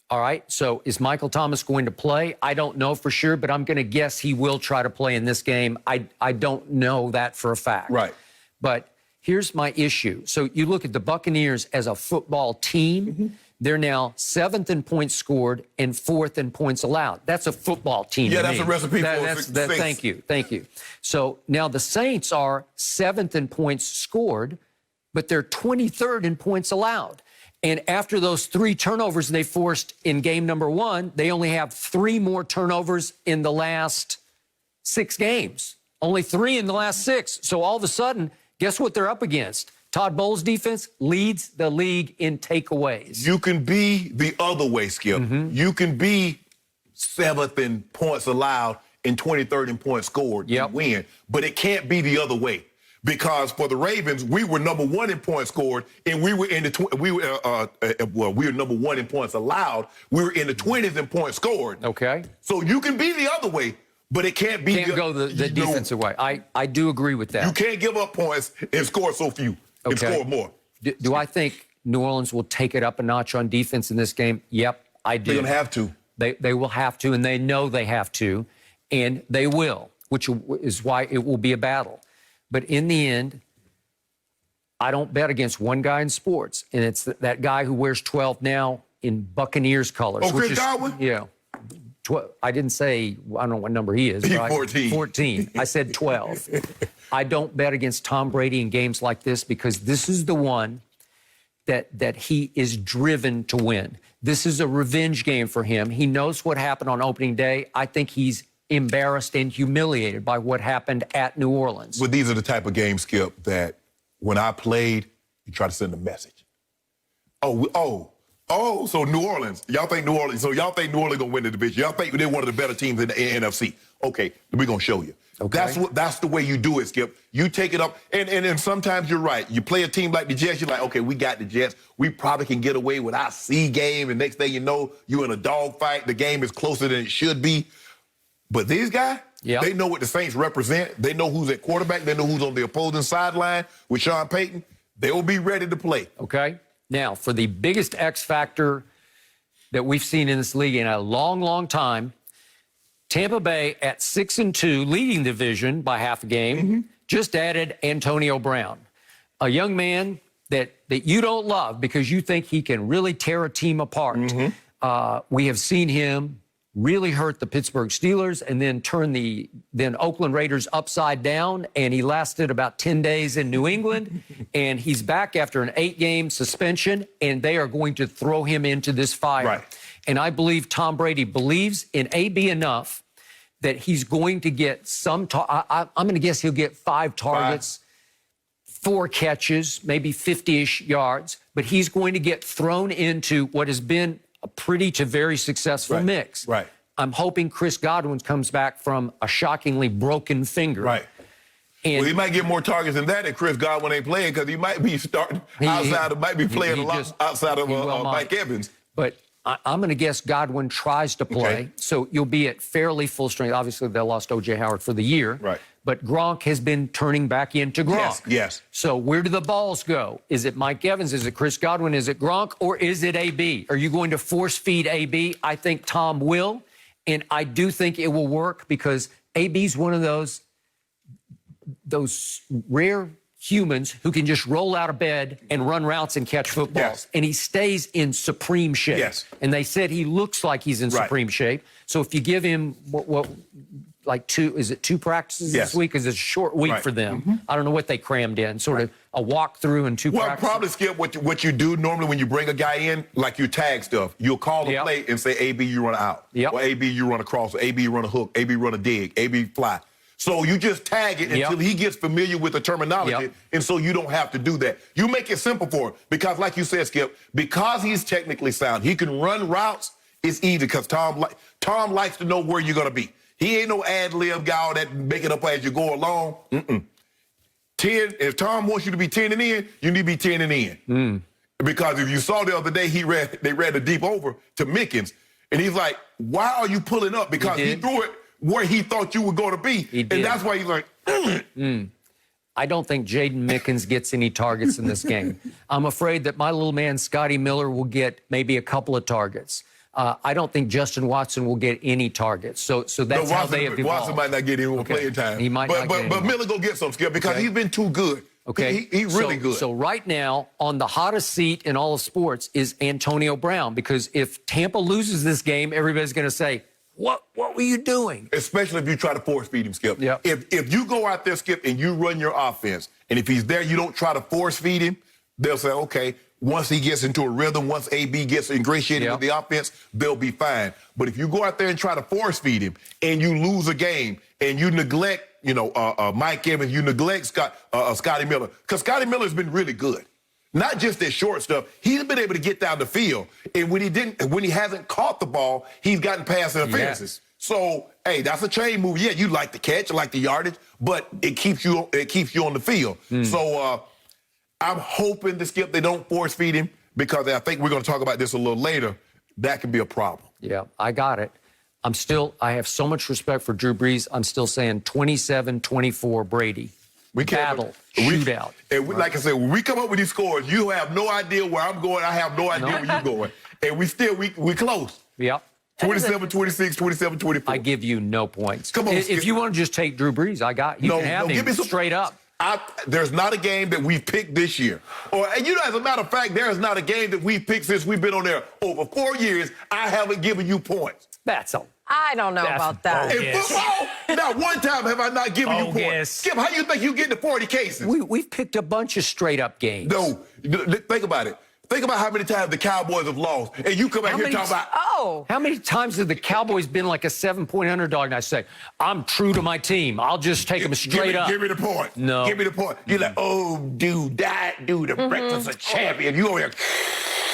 All right. So is Michael Thomas going to play? I don't know for sure, but I'm going to guess he will try to play in this game. I don't know that for a fact. Right. But here's my issue. So you look at the Buccaneers as a football team. They're now 7th in points scored and 4th in points allowed. That's a football team. Yeah, that's a recipe for success. Thank you. So now the Saints are 7th in points scored, but they're 23rd in points allowed. And after those 3 turnovers they forced in game number 1, they only have 3 more turnovers in the last 6 games. Only 3 in the last 6. So all of a sudden, guess what they're up against? Todd Bowles' defense leads the league in takeaways. You can be the other way, Skip. You can be 7th in points allowed and 23rd in points scored and win. But it can't be the other way. Because for the Ravens, we were number 1 in points scored, and we were in the we were number 1 in points allowed. We were in the 20s in points scored. Okay. So you can be the other way, but it can't be. Can't go the defensive way. I do agree with that. You can't give up points and score so few. And score more. Do I think New Orleans will take it up a notch on defense in this game? Yep, I do. They're going to have to. They will have to, and they know they have to, and they will, which is why it will be a battle. But in the end, I don't bet against one guy in sports, and it's that guy who wears 12 now in Buccaneers colors. Oh, Chris Godwin? Yeah. I didn't say, I don't know what number he is. He's right? 14. 14. I said 12. I don't bet against Tom Brady in games like this because this is the one that he is driven to win. This is a revenge game for him. He knows what happened on opening day. I think he's embarrassed and humiliated by what happened at New Orleans. But these are the type of games, Skip, that when I played, you try to send a message. So New Orleans. Y'all think New Orleans gonna win the division. Y'all think they're one of the better teams in the NFC. Okay, we're gonna show you. Okay. That's the way you do it, Skip. You take it up, and sometimes you're right. You play a team like the Jets, you're like, okay, we got the Jets. We probably can get away with our C game, and next thing you know, you're in a dogfight. The game is closer than it should be. But these guys, they know what the Saints represent. They know who's at quarterback. They know who's on the opposing sideline with Sean Payton. They will be ready to play. Okay. Now, for the biggest X factor that we've seen in this league in a long, long time, Tampa Bay at 6-2, leading the division by half a game, just added Antonio Brown, a young man that you don't love because you think he can really tear a team apart. We have seen him really hurt the Pittsburgh Steelers and then turn the Oakland Raiders upside down, and he lasted about 10 days in New England, and he's back after an 8-game suspension, and they are going to throw him into this fire. Right. And I believe Tom Brady believes in AB enough that he's going to get some I'm going to guess he'll get 5 targets, 4 catches, maybe 50-ish yards, but he's going to get thrown into what has been a pretty to very successful mix. Right. I'm hoping Chris Godwin comes back from a shockingly broken finger. Right. And well, he might get more targets than that if Chris Godwin ain't playing because he might be starting might be playing a lot outside of Mike Evans. But I'm going to guess Godwin tries to play, so you'll be at fairly full strength. Obviously, they lost O.J. Howard for the year. Right. But Gronk has been turning back into Gronk. Yes. So where do the balls go? Is it Mike Evans? Is it Chris Godwin? Is it Gronk? Or is it AB? Are you going to force feed AB? I think Tom will. And I do think it will work because AB's one of those rare humans who can just roll out of bed and run routes and catch footballs. Yes. And he stays in supreme shape. Yes. And they said he looks like he's in supreme shape. So if you give him like two practices this week? Because it's a short week for them. I don't know what they crammed in, sort of a walkthrough and two practices. Well, probably, Skip, what you do normally when you bring a guy in, like you tag stuff, you'll call the play and say, AB, you run out. Or AB, you run a cross. Or AB, you run a hook. AB, run a dig. AB, fly. So you just tag it until he gets familiar with the terminology, and so you don't have to do that. You make it simple for him because, like you said, Skip, because he's technically sound, he can run routes. It's easy because Tom likes to know where you're going to be. He ain't no ad-lib guy that make it up as you go along. 10. If Tom wants you to be 10 and in, you need to be 10 and in. Because if you saw the other day, they ran the deep over to Mickens, and he's like, "Why are you pulling up?" Because he threw it where he thought you were going to be, and that's why he's like, I don't think Jaden Mickens gets any targets in this game. I'm afraid that my little man, Scotty Miller, will get maybe a couple of targets. I don't think Justin Watson will get any targets. So that's how they have evolved. Watson might not get any more playing time. He might not get but Miller go get some, Skip, because he's been too good. Okay. He's really good. So right now, on the hottest seat in all of sports is Antonio Brown, because if Tampa loses this game, everybody's going to say, What were you doing? Especially if you try to force feed him, Skip. Yep. If you go out there, Skip, and you run your offense, and if he's there, you don't try to force feed him, they'll say, okay, once he gets into a rhythm, once AB gets ingratiated with the offense, they'll be fine. But if you go out there and try to force feed him, and you lose a game, and you neglect, Mike Evans, you neglect Scotty Miller, because Scotty Miller's been really good. Not just that short stuff. He's been able to get down the field. And when he hasn't caught the ball, he's gotten pass interferences. So, hey, that's a chain move. Yeah, you like the catch, you like the yardage, but it keeps you on the field. So I'm hoping to Skip they don't force feed him, because I think we're going to talk about this a little later. That could be a problem. Yeah, I got it. I have so much respect for Drew Brees. I'm still saying 27-24 Brady. Shootout. And like I said, when we come up with these scores, you have no idea where I'm going. I have no idea where you're going. And we close. Yep. 27-26, 27-24. I give you no points. Come on, if you want to just take Drew Brees, I got you. Can have him. Give me some, straight up. There's not a game that we've picked this year. As a matter of fact, there is not a game that we've picked since we've been on there over 4 years. I haven't given you points. That's all. I don't know about that. In football, not one time have I not given you points. Skip, how you think you get to 40 cases? We've picked a bunch of straight-up games. No. Think about it. Think about how many times the Cowboys have lost, and you come out here talking about... How many times have the Cowboys been like a 7-point underdog, and I say, I'm true to my team. I'll just take them straight up. Give me the point. No. Give me the point. You're like, oh, dude, the breakfast of champion. You over here...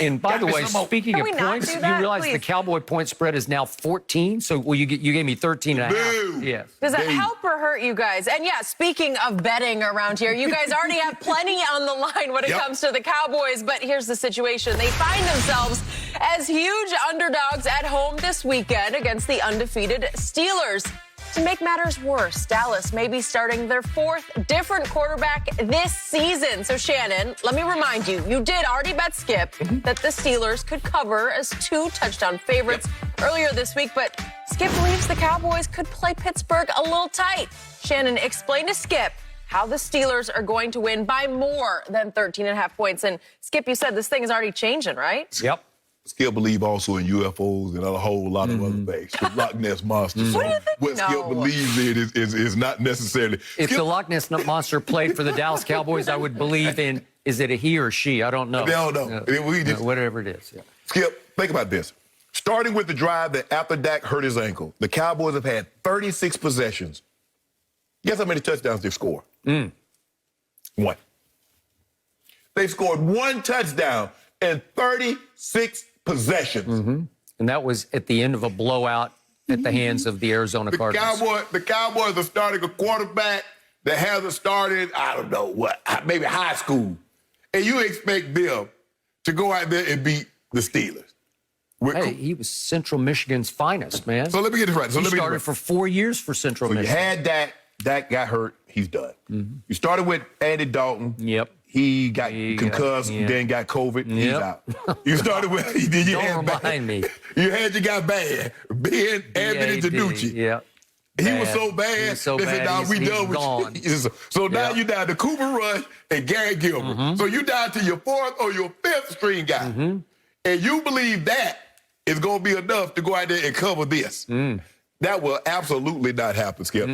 And by the way, speaking of points, you realize the Cowboy point spread is now 14? So you gave me 13.5. Yes. Does that help or hurt you guys? And yeah, speaking of betting around here, you guys already have plenty on the line when it comes to the Cowboys. But here's the situation. They find themselves as huge underdogs at home this weekend against the undefeated Steelers. To make matters worse, Dallas may be starting their 4th different quarterback this season. So, Shannon, let me remind you, you did already bet Skip that the Steelers could cover as 2-touchdown favorites earlier this week. But Skip believes the Cowboys could play Pittsburgh a little tight. Shannon, explain to Skip how the Steelers are going to win by more than 13.5 points. And, Skip, you said this thing is already changing, right? Yep. Skip believe also in UFOs and a whole lot of other things. The Loch Ness Monster. What do you think? What Skip believes in is not necerly. If the Loch Ness Monster played for the Dallas Cowboys, I would believe in, is it a he or she? I don't know. They don't know. Whatever it is. Yeah. Skip, think about this. Starting with the drive that after Dak hurt his ankle, the Cowboys have had 36 possessions. Guess how many touchdowns they've scored? 1. They've scored 1 touchdown in 36 possessions. And that was at the end of a blowout at the hands of the Arizona Cardinals. The Cowboys are starting a quarterback that hasn't started, I don't know what, maybe high school. And you expect them to go out there and beat the Steelers. Hey, he was Central Michigan's finest, man. So let me get this right. He started for 4 years for Central Michigan. You had Dak got hurt, he's done. You started with Andy Dalton. Yep. He got concussed, then got COVID. He's out. You started with Don't remind me. You had your guy bad. Ben Anthony DiNucci. Yeah. He was so bad. He was so they said, bad. "Nah, we done gone. with you." So now you down to Cooper Rush and Gary Gilbert. So you down to your fourth or your fifth string guy. And you believe that is going to be enough to go out there and cover this. That will absolutely not happen, Skip.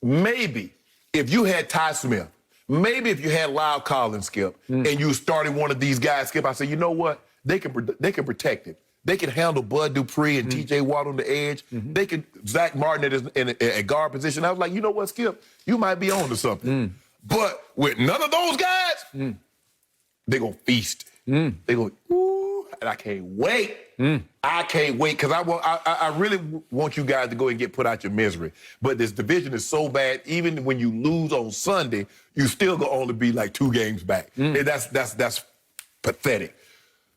Maybe if you had Ty Smith, maybe if you had Lyle Collins, Skip, and you started one of these guys, Skip, I said, you know what? They can protect it. They can handle Bud Dupree and T.J. Watt on the edge. They can Zach Martin at guard position. I was like, you know what, Skip? You might be on to something. But with none of those guys, they're going to feast. They're going, ooh, and I can't wait. I can't wait because I really want you guys to go and get put out your misery. But this division is so bad, even when you lose on Sunday, you still going to only be like 2 games back. And that's pathetic.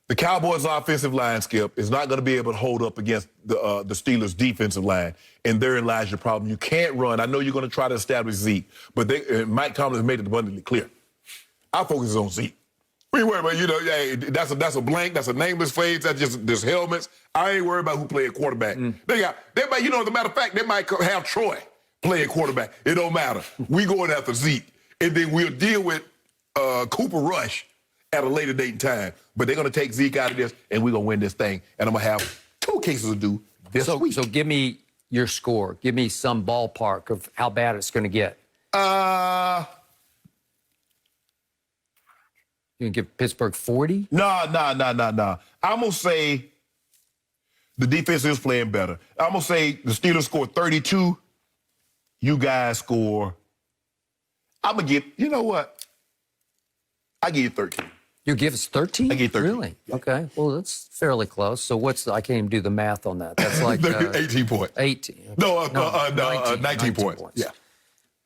The Cowboys' offensive line, Skip, is not going to be able to hold up against the Steelers' defensive line, and therein lies your problem. You can't run. I know you're going to try to establish Zeke, but Mike Tomlin has made it abundantly clear. Our focus is on Zeke. We ain't worried about, hey, that's a blank, that's a nameless phase, that's just helmets. I ain't worried about who played quarterback. They might, as a matter of fact, they might have Troy playing quarterback. It don't matter. We going after Zeke, and then we'll deal with Cooper Rush at a later date and time. But they're going to take Zeke out of this, and we're going to win this thing. And I'm going to have 2 cases to do this week. So give me your score. Give me some ballpark of how bad it's going to get. You can give Pittsburgh 40? No. I'm going to say the defense is playing better. I'm going to say the Steelers score 32. You guys score. I'm going to give, you know what? I give you 13. You give us 13? I give 13. Really? Yeah. Okay. Well, that's fairly close. So I can't even do the math on that. That's like 18 points. 18. Okay. 19 points. Yeah.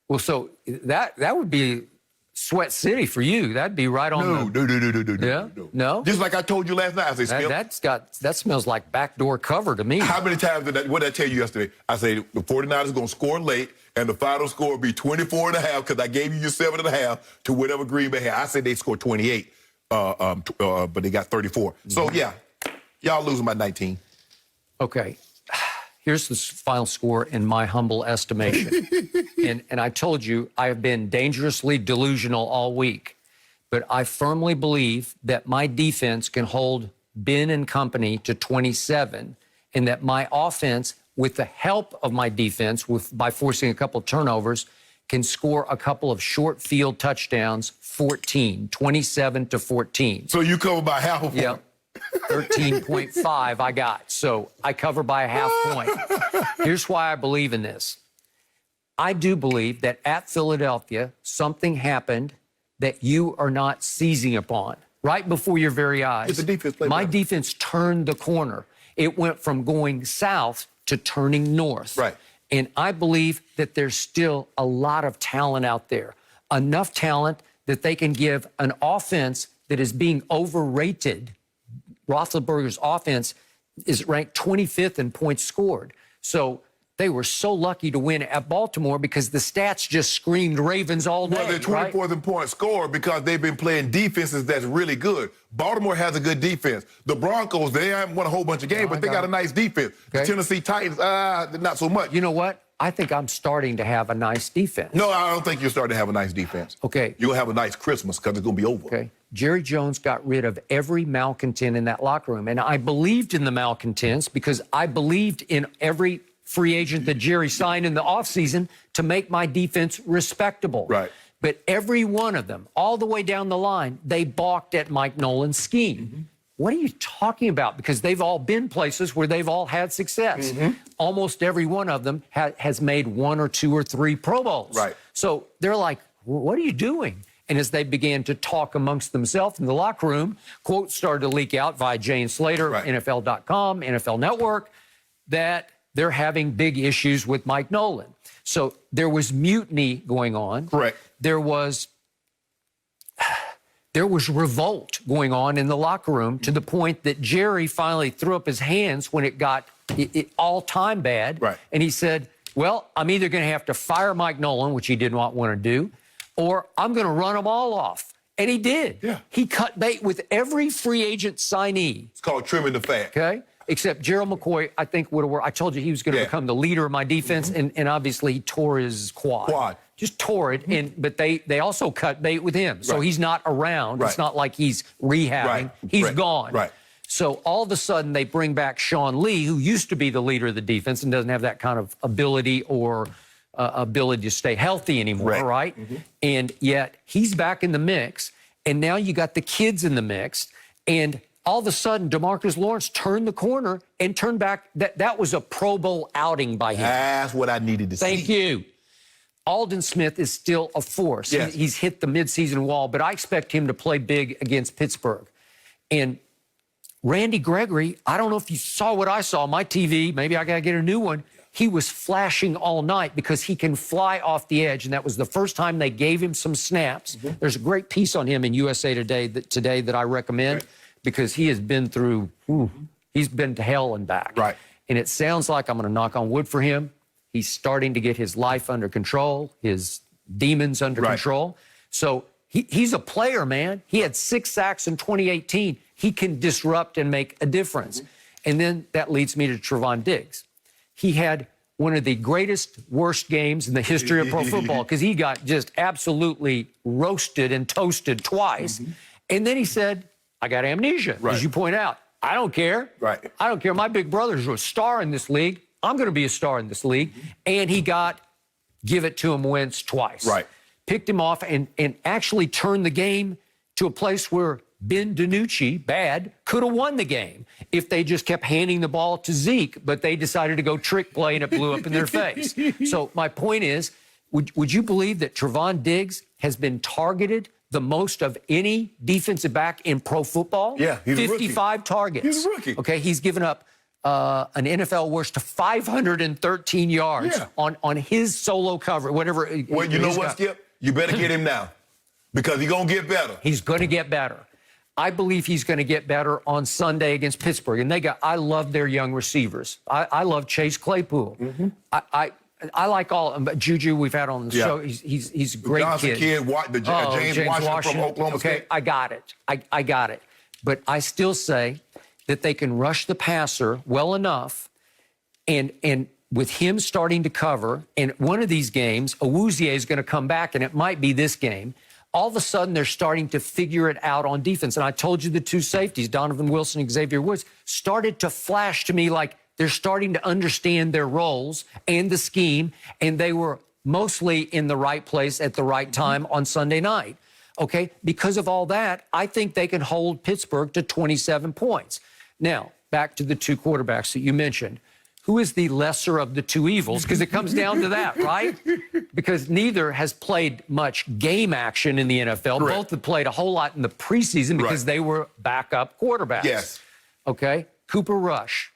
Well, so that would be Sweat City for you. That'd be right on No? Just like I told you last night. I say, that smells like backdoor cover to me. How many times what did I tell you yesterday? I say the 49ers are going to score late, and the final score will be 24.5 because I gave you your 7.5 to whatever Green Bay had. I said they scored 28, but they got 34. So, yeah, y'all losing by 19. Okay. Here's the final score in my humble estimation. and I told you I have been dangerously delusional all week, but I firmly believe that my defense can hold Ben and company to 27, and that my offense, with the help of my defense, by forcing a couple of turnovers, can score a couple of short field touchdowns, 27-14. So you cover by half a point. Yep. 13.5 I got. So I cover by a half point. Here's why I believe in this. I do believe that at Philadelphia, something happened that you are not seizing upon right before your very eyes. The defense My defense turned the corner. It went from going south to turning north. Right. And I believe that there's still a lot of talent out there. Enough talent that they can give an offense that is being overrated. Roethlisberger's offense is ranked 25th in points scored. So they were so lucky to win at Baltimore because the stats just screamed Ravens all day. Well, they're 24th in points scored because they've been playing defenses that's really good. Baltimore has a good defense. The Broncos, they haven't won a whole bunch of games, but they got a nice defense. Okay. The Tennessee Titans, not so much. You know what? I think I'm starting to have a nice defense. No, I don't think you're starting to have a nice defense. Okay. You'll have a nice Christmas because it's going to be over. Okay. Jerry Jones got rid of every malcontent in that locker room. And I believed in the malcontents because I believed in every free agent that Jerry signed in the offseason to make my defense respectable. Right. But every one of them, all the way down the line, they balked at Mike Nolan's scheme. What are you talking about? Because they've all been places where they've all had success. Almost every one of them has made 1 or 2 or 3 Pro Bowls. Right. So they're like, what are you doing? And as they began to talk amongst themselves in the locker room, quotes started to leak out via Jane Slater, NFL.com, NFL Network, that they're having big issues with Mike Nolan. So there was mutiny going on. Correct. There was revolt going on in the locker room to the point that Jerry finally threw up his hands when it got all-time bad. Right. And he said, well, I'm either going to have to fire Mike Nolan, which he did not want to do, or I'm going to run them all off. And he did. Yeah. He cut bait with every free agent signee. It's called trimming the fat. Okay? Except Gerald McCoy, I think, would have worked. I told you he was going to become the leader of my defense, and obviously he tore his quad. Just tore it. But they also cut bait with him. So he's not around. It's not like he's rehabbing. He's gone. Right. So all of a sudden they bring back Sean Lee, who used to be the leader of the defense and doesn't have that kind of ability or ability to stay healthy anymore, right? And yet he's back in the mix, and now you got the kids in the mix, and all of a sudden DeMarcus Lawrence turned the corner and turned back. That was a Pro Bowl outing by him. That's what I needed to see. Thank you. Aldon Smith is still a force. Yes. He's hit the midseason wall, but I expect him to play big against Pittsburgh. And Randy Gregory, I don't know if you saw what I saw on my TV. Maybe I got to get a new one. He was flashing all night because he can fly off the edge, and that was the first time they gave him some snaps. There's a great piece on him in USA Today that I recommend because he has been through, he's been to hell and back. Right. And it sounds like, I'm going to knock on wood for him, he's starting to get his life under control, his demons under control. So he's a player, man. He had 6 sacks in 2018. He can disrupt and make a difference. And then that leads me to Trevon Diggs. He had one of the greatest, worst games in the history of pro football because he got just absolutely roasted and toasted twice. And then he said, I got amnesia, as you point out. I don't care. I don't care. My big brother's a star in this league. I'm going to be a star in this league. And he got give it to him Wentz twice. Picked him off and actually turned the game to a place where Ben DiNucci, could have won the game if they just kept handing the ball to Zeke, but they decided to go trick play and it blew up in their face. So my point is, would you believe that Trevon Diggs has been targeted the most of any defensive back in pro football? Yeah, he's 55 targets. He's a rookie. Okay, he's given up an NFL worst to 513 yards on his solo cover, whatever. Well, you know what, Skip? You better get him now because he's going to get better. He's going to get better. I believe he's going to get better on Sunday against Pittsburgh. And I love their young receivers. I love Chase Claypool. I like all of them. Juju, we've had on the show. He's a great Johnson kid. James Washington from Oklahoma State. I got it. I got it. But I still say that they can rush the passer well enough, and with him starting to cover, and one of these games, Awuzie is going to come back, and it might be this game. All of a sudden, they're starting to figure it out on defense. And I told you the two safeties, Donovan Wilson and Xavier Woods, started to flash to me like they're starting to understand their roles and the scheme, and they were mostly in the right place at the right time on Sunday night. Okay? Because of all that, I think they can hold Pittsburgh to 27 points. Now, back to the two quarterbacks that you mentioned. Who is the lesser of the two evils? Because it comes down to that, right? Because neither has played much game action in the NFL. Correct. Both have played a whole lot in the preseason because they were backup quarterbacks. Yes. Okay? Cooper Rush.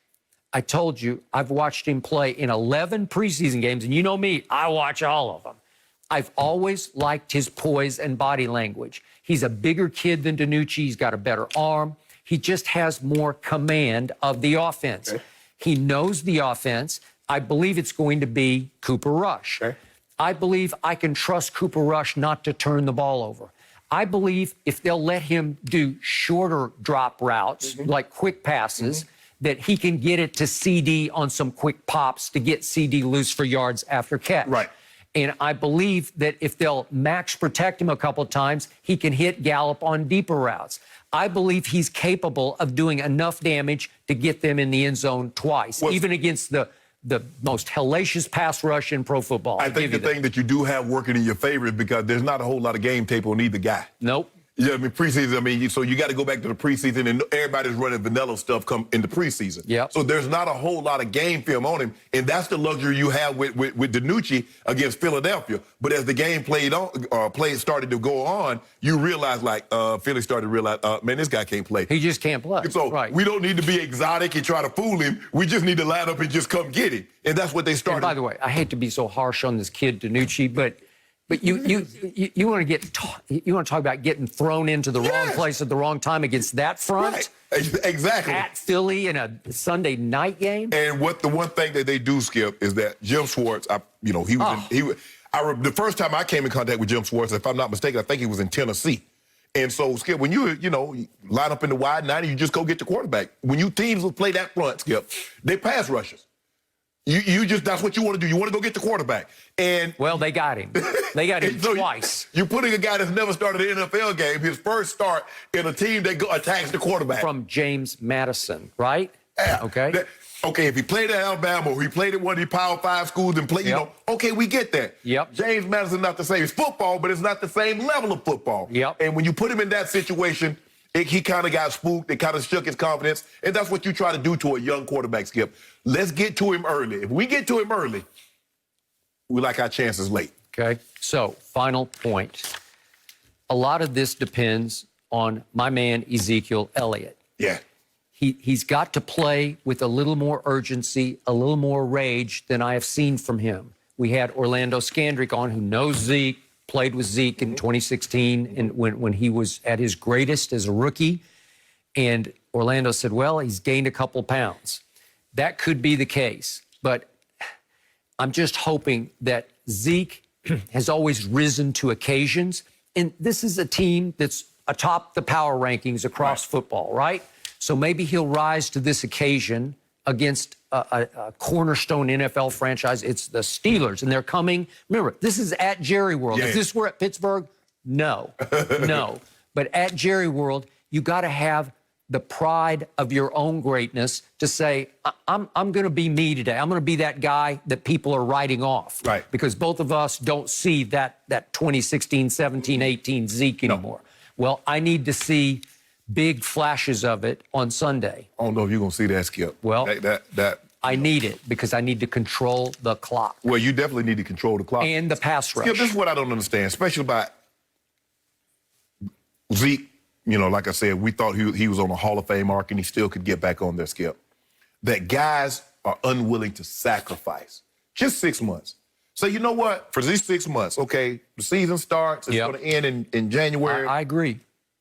I told you, I've watched him play in 11 preseason games, and you know me, I watch all of them. I've always liked his poise and body language. He's a bigger kid than DiNucci. He's got a better arm. He just has more command of the offense. Okay. He knows the offense. I believe it's going to be Cooper Rush. Okay. I believe I can trust Cooper Rush not to turn the ball over. I believe if they'll let him do shorter drop routes, like quick passes, that he can get it to CD on some quick pops to get CD loose for yards after catch. Right. And I believe that if they'll max protect him a couple of times, he can hit Gallup on deeper routes. I believe he's capable of doing enough damage to get them in the end zone twice, even against the most hellacious pass rush in pro football. I think the thing that you do have working in your favor is because there's not a whole lot of game tape on either guy. Nope. Yeah, I mean, preseason, so you got to go back to the preseason, and everybody's running vanilla stuff come in the preseason. Yeah. So there's not a whole lot of game film on him, and that's the luxury you have with DiNucci against Philadelphia. But as the game started to go on, you realize, Philly started to realize, man, this guy can't play. He just can't play. So we don't need to be exotic and try to fool him. We just need to line up and just come get him. And that's what they started. And by the way, I hate to be so harsh on this kid, DiNucci, but you want to talk about getting thrown into the wrong place at the wrong time against that front? Right. Exactly. At Philly in a Sunday night game? And the one thing that they do, Skip, is that Jim Schwartz, the first time I came in contact with Jim Schwartz, if I'm not mistaken, I think he was in Tennessee. And so, Skip, when you line up in the wide 90, you just go get the quarterback. When you teams will play that front, Skip, they pass rushers. That's what you want to do. You want to go get the quarterback. And well, they got him. They got him so twice. You're putting a guy that's never started an NFL game, his first start in a team that attacks the quarterback. From James Madison, right? Yeah. Okay. Okay, if he played at Alabama or he played at one of the Power 5 schools and played, okay, we get that. Yep. James Madison's not the same. It's football, but it's not the same level of football. Yep. And when you put him in that situation, he kind of got spooked. It kind of shook his confidence. And that's what you try to do to a young quarterback, Skip. Let's get to him early. If we get to him early, we like our chances late. Okay. So, final point. A lot of this depends on my man, Ezekiel Elliott. Yeah. He's got to play with a little more urgency, a little more rage than I have seen from him. We had Orlando Scandrick on, who knows Zeke, played with Zeke in 2016 and when he was at his greatest as a rookie. And Orlando said, well, he's gained a couple pounds. That could be the case. But I'm just hoping that Zeke has always risen to occasions. And this is a team that's atop the power rankings across football, right? So maybe he'll rise to this occasion against a cornerstone NFL franchise. It's the Steelers, and they're coming. Remember, this is at Jerry World. Yeah. If this were at Pittsburgh, no. But at Jerry World, you got to have the pride of your own greatness to say, I'm going to be me today. I'm going to be that guy that people are writing off. Right. Because both of us don't see that 2016, 17, 18 Zeke anymore. Well, I need to see big flashes of it on Sunday. I don't know if you're going to see that, Skip. Well, I need it because I need to control the clock. Well, you definitely need to control the clock. And the pass rush. Skip, this is what I don't understand, especially about Zeke. Like I said, we thought he was on a Hall of Fame arc and he still could get back on there, Skip. That guys are unwilling to sacrifice. Just 6 months. So you know what? For these 6 months, okay, the season starts. It's going to end in January. I agree.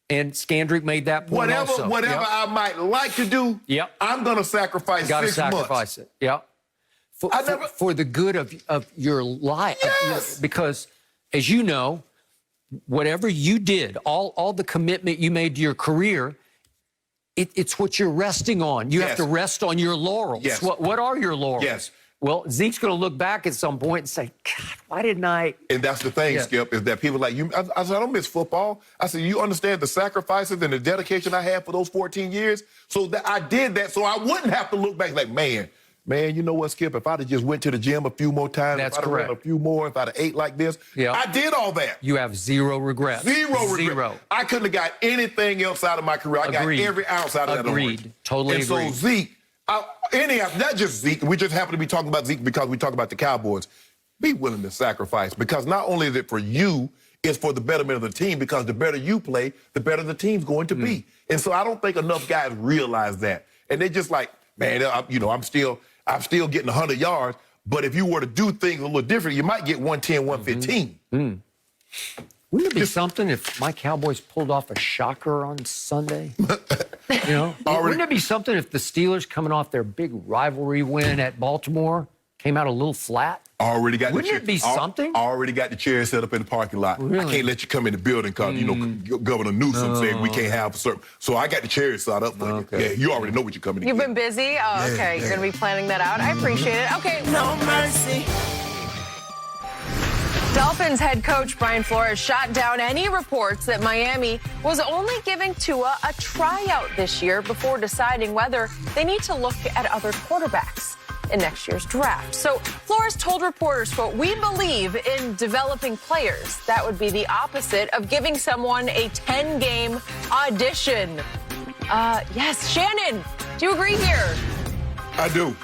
And Scandrick made that point also. Whatever I might like to do, I'm going to sacrifice 6 months. Got to sacrifice it, for the good of your life. Yes. Because, as you know, whatever you did, all the commitment you made to your career, it's what you're resting on. You have to rest on your laurels. Yes. What are your laurels? Yes. Well, Zeke's going to look back at some point and say, God, why didn't I? And that's the thing, Skip, is that people like you. I said, I don't miss football. I said, you understand the sacrifices and the dedication I had for those 14 years? So that I did that so I wouldn't have to look back like, man, you know what, Skip? If I'd have just went to the gym a few more times, That's if I'd have run a few more, if I'd have ate like this, I did all that. You have zero regrets. Zero regrets. I couldn't have got anything else out of my career. I got every ounce out of that. Agreed. Totally agreed. And so Zeke, not just Zeke, we just happen to be talking about Zeke because we talk about the Cowboys. Be willing to sacrifice because not only is it for you, it's for the betterment of the team because the better you play, the better the team's going to be. And so I don't think enough guys realize that. And they're just like, man, I'm still getting 100 yards, but if you were to do things a little different, you might get 110, 115. Wouldn't it be something if my Cowboys pulled off a shocker on Sunday? Wouldn't it be something if the Steelers, coming off their big rivalry win at Baltimore, came out a little flat? Wouldn't it be something? I already got the chairs set up in the parking lot. Really? I can't let you come in the building because, Governor Newsom said we can't have certain. So I got the chairs set up for you. Yeah, you already know what you're coming in. You've been busy? Oh, okay. You're going to be planning that out. I appreciate it. Okay. No mercy. Dolphins head coach Brian Flores shot down any reports that Miami was only giving Tua a tryout this year before deciding whether they need to look at other quarterbacks in next year's draft. So Flores told reporters, quote, "We believe in developing players. That would be the opposite of giving someone a 10-game audition." Yes, Shannon, do you agree here? I do.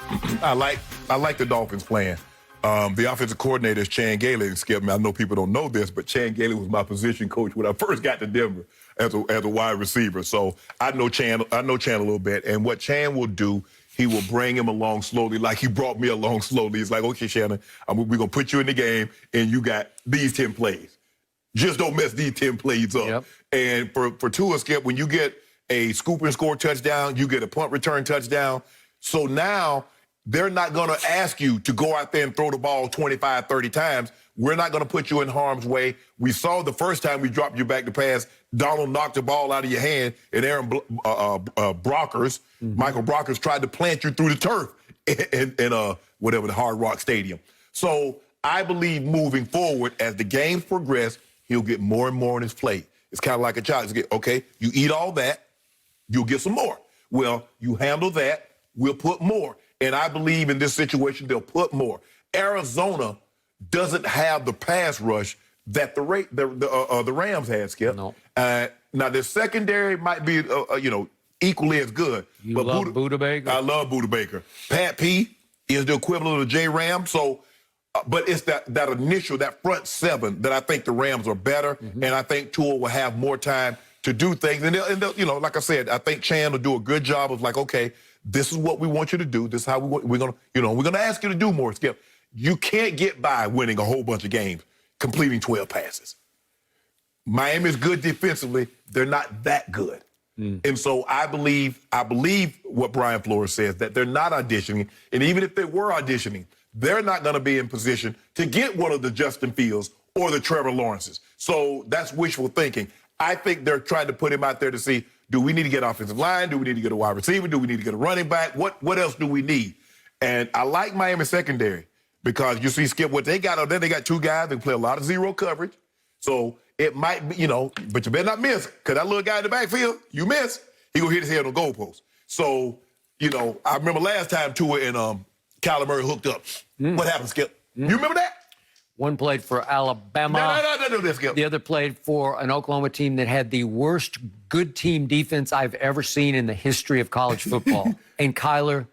I like the Dolphins plan. The offensive coordinator is Chan Gailey. Skip me. I know people don't know this, but Chan Gailey was my position coach when I first got to Denver as a wide receiver. So I know Chan a little bit. And what Chan will do, he will bring him along slowly, like he brought me along slowly. He's like, okay, Shannon, we're going to put you in the game, and you got these 10 plays. Just don't mess these 10 plays up. Yep. And for Tua, Skip, when you get a scoop and score touchdown, you get a punt return touchdown. So now they're not going to ask you to go out there and throw the ball 25, 30 times. We're not going to put you in harm's way. We saw the first time we dropped you back to pass, Donald knocked the ball out of your hand, and Aaron Brockers, Michael Brockers, tried to plant you through the turf in whatever, the Hard Rock Stadium. So I believe moving forward, as the games progress, he'll get more and more on his plate. It's kind of like a child. Okay, you eat all that, you'll get some more. Well, you handle that, we'll put more. And I believe in this situation, they'll put more. Arizona doesn't have the pass rush that the Rams had, Skip. No. Now, their secondary might be, equally as good. You love Buda Baker? I love Buda Baker. Pat P is the equivalent of J. Ram. So, but it's that initial, that front seven that I think the Rams are better, and I think Tua will have more time to do things. And they'll, like I said, I think Chan will do a good job of okay, this is what we want you to do. This is how we're gonna ask you to do more, Skip. You can't get by winning a whole bunch of games, completing 12 passes. Miami's good defensively. They're not that good. And so I believe what Brian Flores says, that they're not auditioning. And even if they were auditioning, they're not going to be in position to get one of the Justin Fields or the Trevor Lawrences. So that's wishful thinking. I think they're trying to put him out there to see, do we need to get offensive line? Do we need to get a wide receiver? Do we need to get a running back? What else do we need? And I like Miami secondary because you see, Skip, what they got out there, they got two guys that play a lot of zero coverage. So it might be, but you better not miss, because that little guy in the backfield, you miss, he gonna hit his head on the goalpost. So, I remember last time Tua and Kyler Murray hooked up. What happened, Skip? You remember that? One played for Alabama. No, Skip. The other played for an Oklahoma team that had the worst good team defense I've ever seen in the history of college football. And Kyler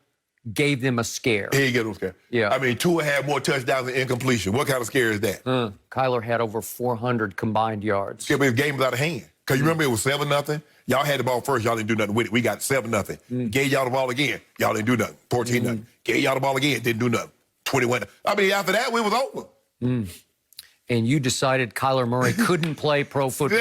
gave them a scare. He gave them a scare. Yeah. I mean, Tua had more touchdowns than incompletion. What kind of scare is that? Kyler had over 400 combined yards. Skip, his game was out of hand. Because you remember it was 7-0. Y'all had the ball first. Y'all didn't do nothing with it. We got 7-0. Gave y'all the ball again. Y'all didn't do nothing. 14-0. Gave y'all the ball again. Didn't do nothing. 21. I mean, after that, we was over. And you decided Kyler Murray couldn't play pro football.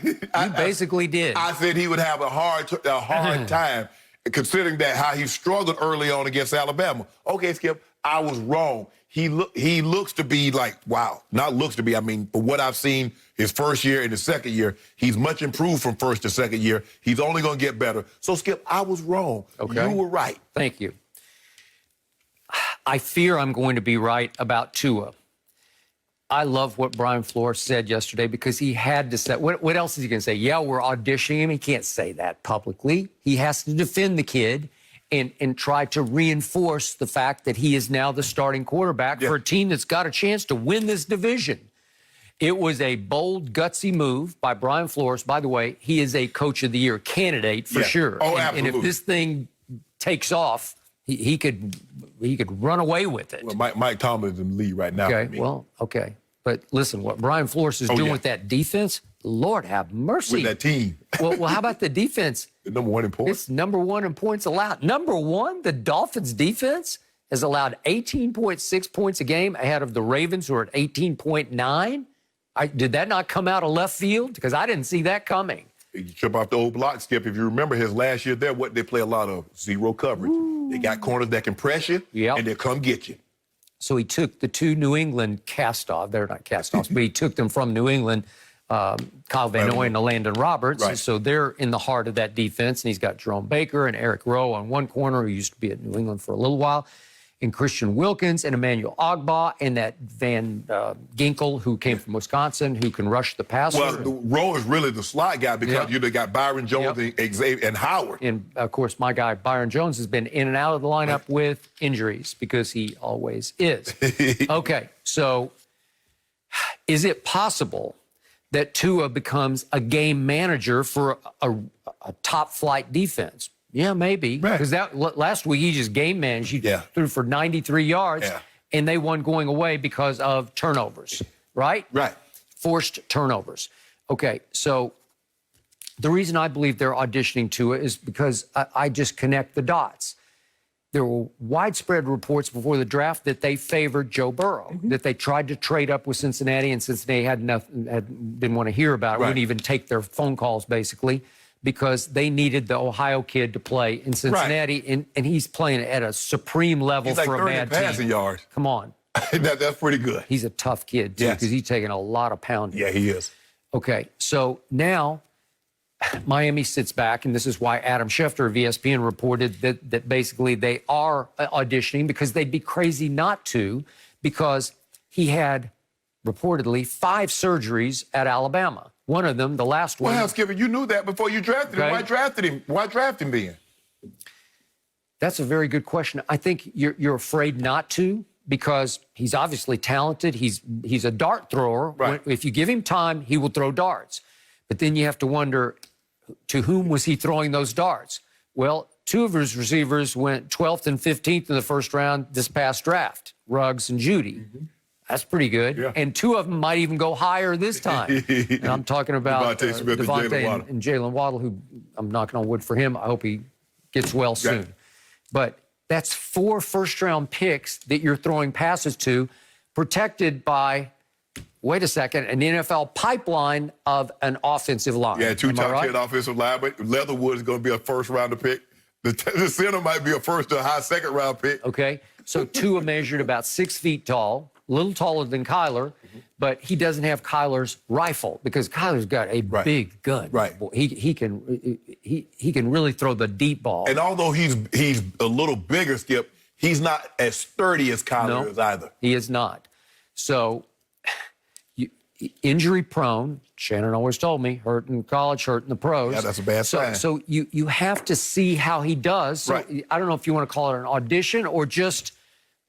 You basically did. I said he would have a hard time, considering that how he struggled early on against Alabama. Okay, Skip, I was wrong. He looks to be wow. Not looks to be, I mean, for what I've seen his first year and his second year, he's much improved from first to second year. He's only going to get better. So, Skip, I was wrong. Okay. You were right. Thank you. I fear I'm going to be right about Tua. I love what Brian Flores said yesterday because he had to say, what else is he going to say? Yeah, we're auditioning him. He can't say that publicly. He has to defend the kid and try to reinforce the fact that he is now the starting quarterback for a team that's got a chance to win this division. It was a bold, gutsy move by Brian Flores. By the way, he is a Coach of the Year candidate for sure. Oh, absolutely. And if this thing takes off, he could run away with it. Well, Mike Tomlin is in the lead right now. Okay, okay. But listen, what Brian Flores is doing with that defense, Lord have mercy. With that team. well, how about the defense? The number one in points. It's number one in points allowed. Number one, the Dolphins defense has allowed 18.6 points a game ahead of the Ravens, who are at 18.9. Did that not come out of left field? Because I didn't see that coming. You trip off the old block, Skip. If you remember his last year there, they play a lot of zero coverage. They got corners that can press you, and they'll come get you. So he took the two New England cast-offs. They're not cast-offs, but he took them from New England, Kyle Van Noy and Landon Roberts. Right. So they're in the heart of that defense. And he's got Jerome Baker and Eric Rowe on one corner, who used to be at New England for a little while, and Christian Wilkins and Emmanuel Ogbah, and that Van Ginkel, who came from Wisconsin, who can rush the passer. Well, Rowe is really the slot guy because you got Byron Jones and Xavier and Howard. And, of course, my guy Byron Jones has been in and out of the lineup with injuries because he always is. Okay, so is it possible that Tua becomes a game manager for a top-flight defense? Yeah, maybe. Because last week he just game managed. He threw for 93 yards, and they won going away because of turnovers, right? Right. Forced turnovers. Okay, so the reason I believe they're auditioning Tua is because I just connect the dots. There were widespread reports before the draft that they favored Joe Burrow, that they tried to trade up with Cincinnati, and Cincinnati didn't want to hear about it, wouldn't even take their phone calls, basically, because they needed the Ohio kid to play in Cincinnati, and he's playing at a supreme level He's like for a 30 bad passing team. yards. Come on. That's pretty good. He's a tough kid, too, because he's taking a lot of pounding. Yeah, he is. Okay, so now Miami sits back, and this is why Adam Schefter of ESPN reported that basically they are auditioning because they'd be crazy not to, because he had reportedly 5 surgeries at Alabama. One of them, the last one. Well, Skipper, you knew that before you drafted him. Why drafted him? Why draft him then? That's a very good question. I think you're afraid not to because he's obviously talented. He's a dart thrower. Right. If you give him time, he will throw darts. But then you have to wonder, to whom was he throwing those darts? Well, 2 of his receivers went 12th and 15th in the first round this past draft, Ruggs and Judy. That's pretty good. Yeah. And 2 of them might even go higher this time. And I'm talking about Davante and Jalen Waddle, who I'm knocking on wood for him. I hope he gets well soon. But that's 4 first-round picks that you're throwing passes to, protected by, wait a second, an NFL pipeline of an offensive line. Yeah, 2 top-tier offensive line, but Leatherwood is going to be a first-rounder pick. The center might be a first to a high second-round pick. Okay, so Tua measured about 6 feet tall, a little taller than Kyler, but he doesn't have Kyler's rifle because Kyler's got a big gun. Right. Boy, he can really throw the deep ball. And although he's a little bigger, Skip, he's not as sturdy as Kyler is either. He is not. So injury prone. Shannon always told me, hurt in college, hurt in the pros. Yeah, that's a bad sign. So you have to see how he does. So I don't know if you want to call it an audition or just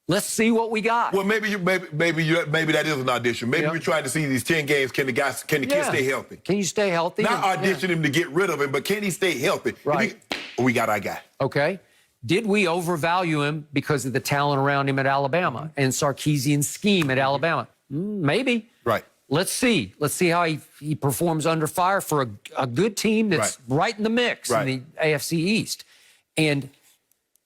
let's see what we got. Well, maybe that is an audition. Maybe we're trying to see these 10 games. Can the kid stay healthy? Can you stay healthy? Not audition him to get rid of him, but can he stay healthy? Right. We got our guy. Okay. Did we overvalue him because of the talent around him at Alabama and Sarkisian's scheme at Alabama? Maybe. Right. Let's see. Let's see how he performs under fire for a good team that's right in the mix in the AFC East. And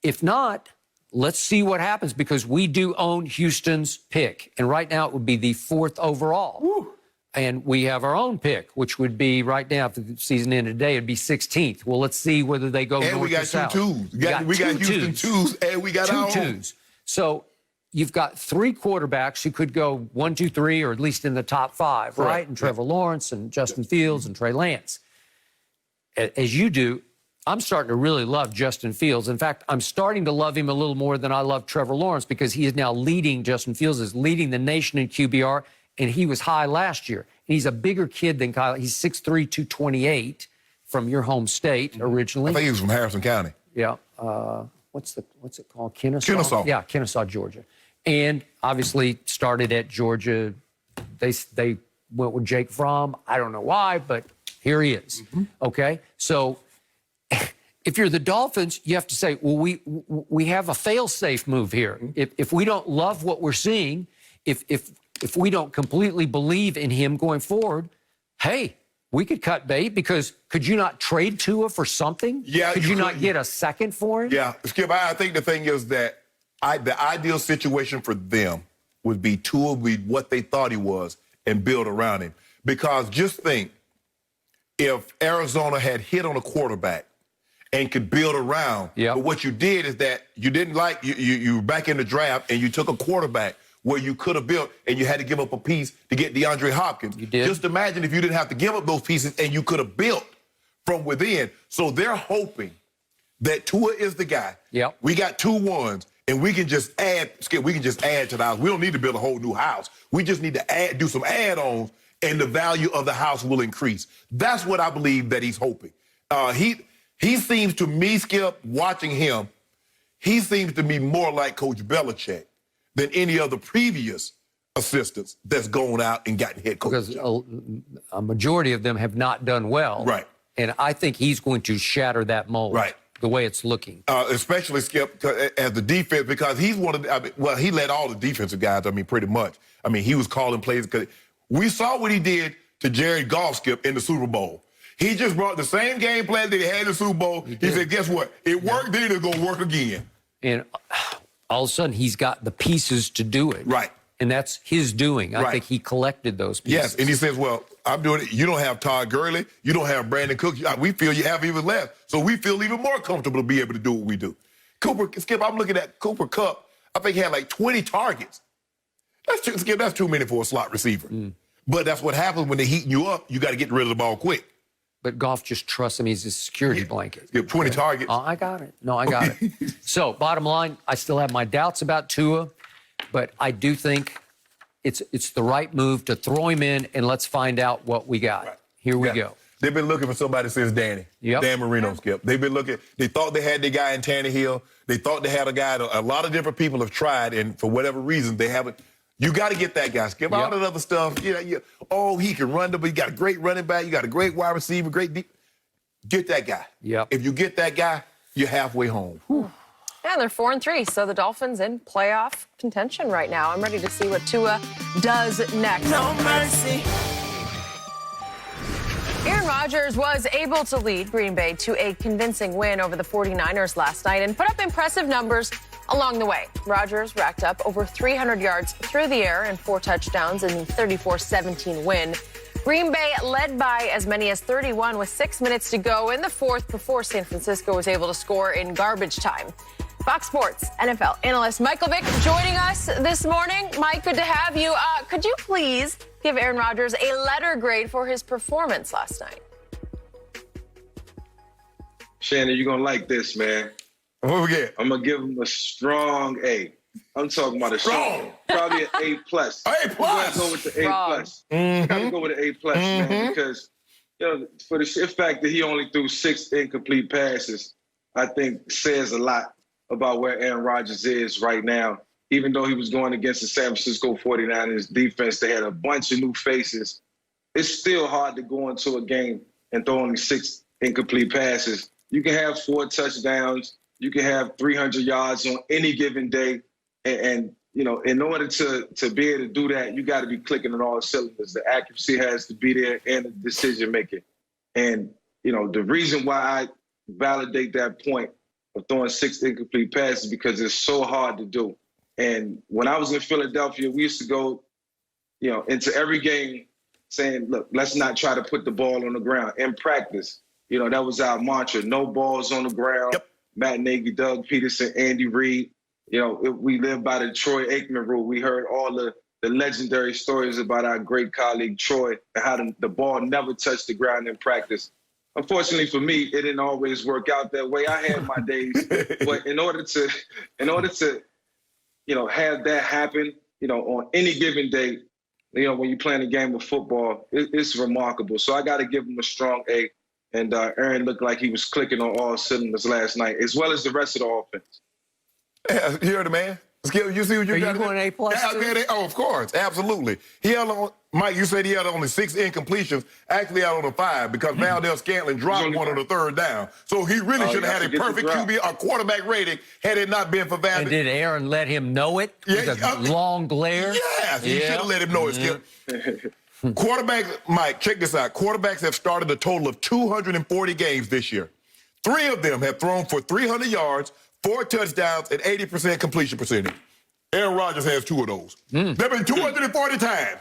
if not, let's see what happens because we do own Houston's pick. And right now it would be the 4th overall. Woo. And we have our own pick, which would be right now, if the season ended today, it'd be 16th. Well, let's see whether they go north or south. And we got 2 twos. We got Houston twos, and we got 2 our own. twos. So you've got 3 quarterbacks who could go 1, 2, 3, or at least in the top 5, right? And Trevor Lawrence and Justin Fields and Trey Lance. As you do, I'm starting to really love Justin Fields. In fact, I'm starting to love him a little more than I love Trevor Lawrence because he is now Justin Fields is leading the nation in QBR, and he was high last year. And he's a bigger kid than Kyle. He's 6'3", 228 from your home state originally. I think he was from Harrison County. Yeah. What's it called? Kennesaw? Kennesaw. Yeah, Kennesaw, Georgia. And obviously started at Georgia. They went with Jake Fromm. I don't know why, but here he is. Okay? So if you're the Dolphins, you have to say, well, we have a fail-safe move here. If we don't love what we're seeing, if we don't completely believe in him going forward, hey, we could cut bait because could you not trade Tua for something? Yeah. Could you not get a second for him? Yeah. Skip, I think the thing is that the ideal situation for them would be Tua be what they thought he was and build around him. Because just think, if Arizona had hit on a quarterback and could build around, but what you did is that you didn't you were back in the draft and you took a quarterback where you could have built and you had to give up a piece to get DeAndre Hopkins. You did. Just imagine if you didn't have to give up those pieces and you could have built from within. So they're hoping that Tua is the guy. Yep. We got 2 ones. And we can just add, Skip, we can just add to the house. We don't need to build a whole new house. We just need to do some add-ons, and the value of the house will increase. That's what I believe that he's hoping. He seems to me, Skip, watching him, he seems to be more like Coach Belichick than any of the previous assistants that's gone out and gotten head coach. Because a majority of them have not done well. Right. And I think he's going to shatter that mold. Right. The way it's looking. Especially, Skip, as the defense, because he's one of the, he led all the defensive guys, pretty much. He was calling plays. Because we saw what he did to Jared Goff, Skip, in the Super Bowl. He just brought the same game plan that he had in the Super Bowl. He said, guess what? It worked, then it's going to work again. And all of a sudden, he's got the pieces to do it. Right. And that's his doing. I think he collected those pieces. Yes, and he says, well, I'm doing it. You don't have Todd Gurley. You don't have Brandon Cooks. We feel you have even less. So we feel even more comfortable to be able to do what we do. Skip, I'm looking at Cooper Kupp. I think he had like 20 targets. Skip, that's too many for a slot receiver. But that's what happens when they're heating you up. You got to get rid of the ball quick. But Goff just trusts him. He's a security blanket. Skip, 20 targets. Oh, I got it. No, I got it. So, bottom line, I still have my doubts about Tua, but I do think it's the right move to throw him in and let's find out what we got. Right. Here we go. They've been looking for somebody since Dan Marino, Skip. They've been looking. They thought they had the guy in Tannehill. They thought they had a guy. A lot of different people have tried, and for whatever reason, they haven't. You got to get that guy, Skip. All that other stuff, he can run, but you got a great running back. You got a great wide receiver, great deep. Get that guy. If you get that guy, you're halfway home. Yeah, they're 4-3, so the Dolphins in playoff contention right now. I'm ready to see what Tua does next. No mercy. Aaron Rodgers was able to lead Green Bay to a convincing win over the 49ers last night and put up impressive numbers along the way. Rodgers racked up over 300 yards through the air and 4 touchdowns in the 34-17 win. Green Bay led by as many as 31 with 6 minutes to go in the fourth before San Francisco was able to score in garbage time. Fox Sports NFL analyst Michael Vick joining us this morning. Mike, good to have you. Could you please give Aaron Rodgers a letter grade for his performance last night? Shannon, you're going to like this, man. What we get? I'm going to give him a strong A. I'm talking about a strong. Probably an A+. A+. Gotta go with the A+. Gotta go with the A+, man, because for the sheer fact that he only threw 6 incomplete passes, I think says a lot about where Aaron Rodgers is right now. Even though he was going against the San Francisco 49ers defense, they had a bunch of new faces. It's still hard to go into a game and throw only 6 incomplete passes. You can have 4 touchdowns. You can have 300 yards on any given day. And in order to be able to do that, you got to be clicking on all cylinders. The accuracy has to be there and the decision-making. And, the reason why I validate that point of throwing 6 incomplete passes because it's so hard to do. And when I was in Philadelphia, we used to go, into every game saying, look, let's not try to put the ball on the ground. In practice, that was our mantra. No balls on the ground. Yep. Matt Nagy, Doug Peterson, Andy Reid. We live by the Troy Aikman rule. We heard all the legendary stories about our great colleague Troy and how the ball never touched the ground in practice. Unfortunately for me, it didn't always work out that way. I had my days, but in order to have that happen, on any given day, when you're playing a game of football, it's remarkable. So I got to give him a strong A. And Aaron looked like he was clicking on all cylinders last night, as well as the rest of the offense. Yeah, you heard it, man. Skip, you see what you got? Are you going A+? Oh, of course, absolutely. Mike, you said he had only 6 incompletions. Actually, out on the 5 because Valdez Scantling dropped one on the 3rd down. So he really should have had a perfect a quarterback rating had it not been for Valdez. And did Aaron let him know it? With a long glare? Yes, he should have let him know it, Skip. Quarterbacks, Mike, check this out. Quarterbacks have started a total of 240 games this year. 3 of them have thrown for 300 yards, 4 touchdowns, and 80% completion percentage. Aaron Rodgers has 2 of those. There have been 240 times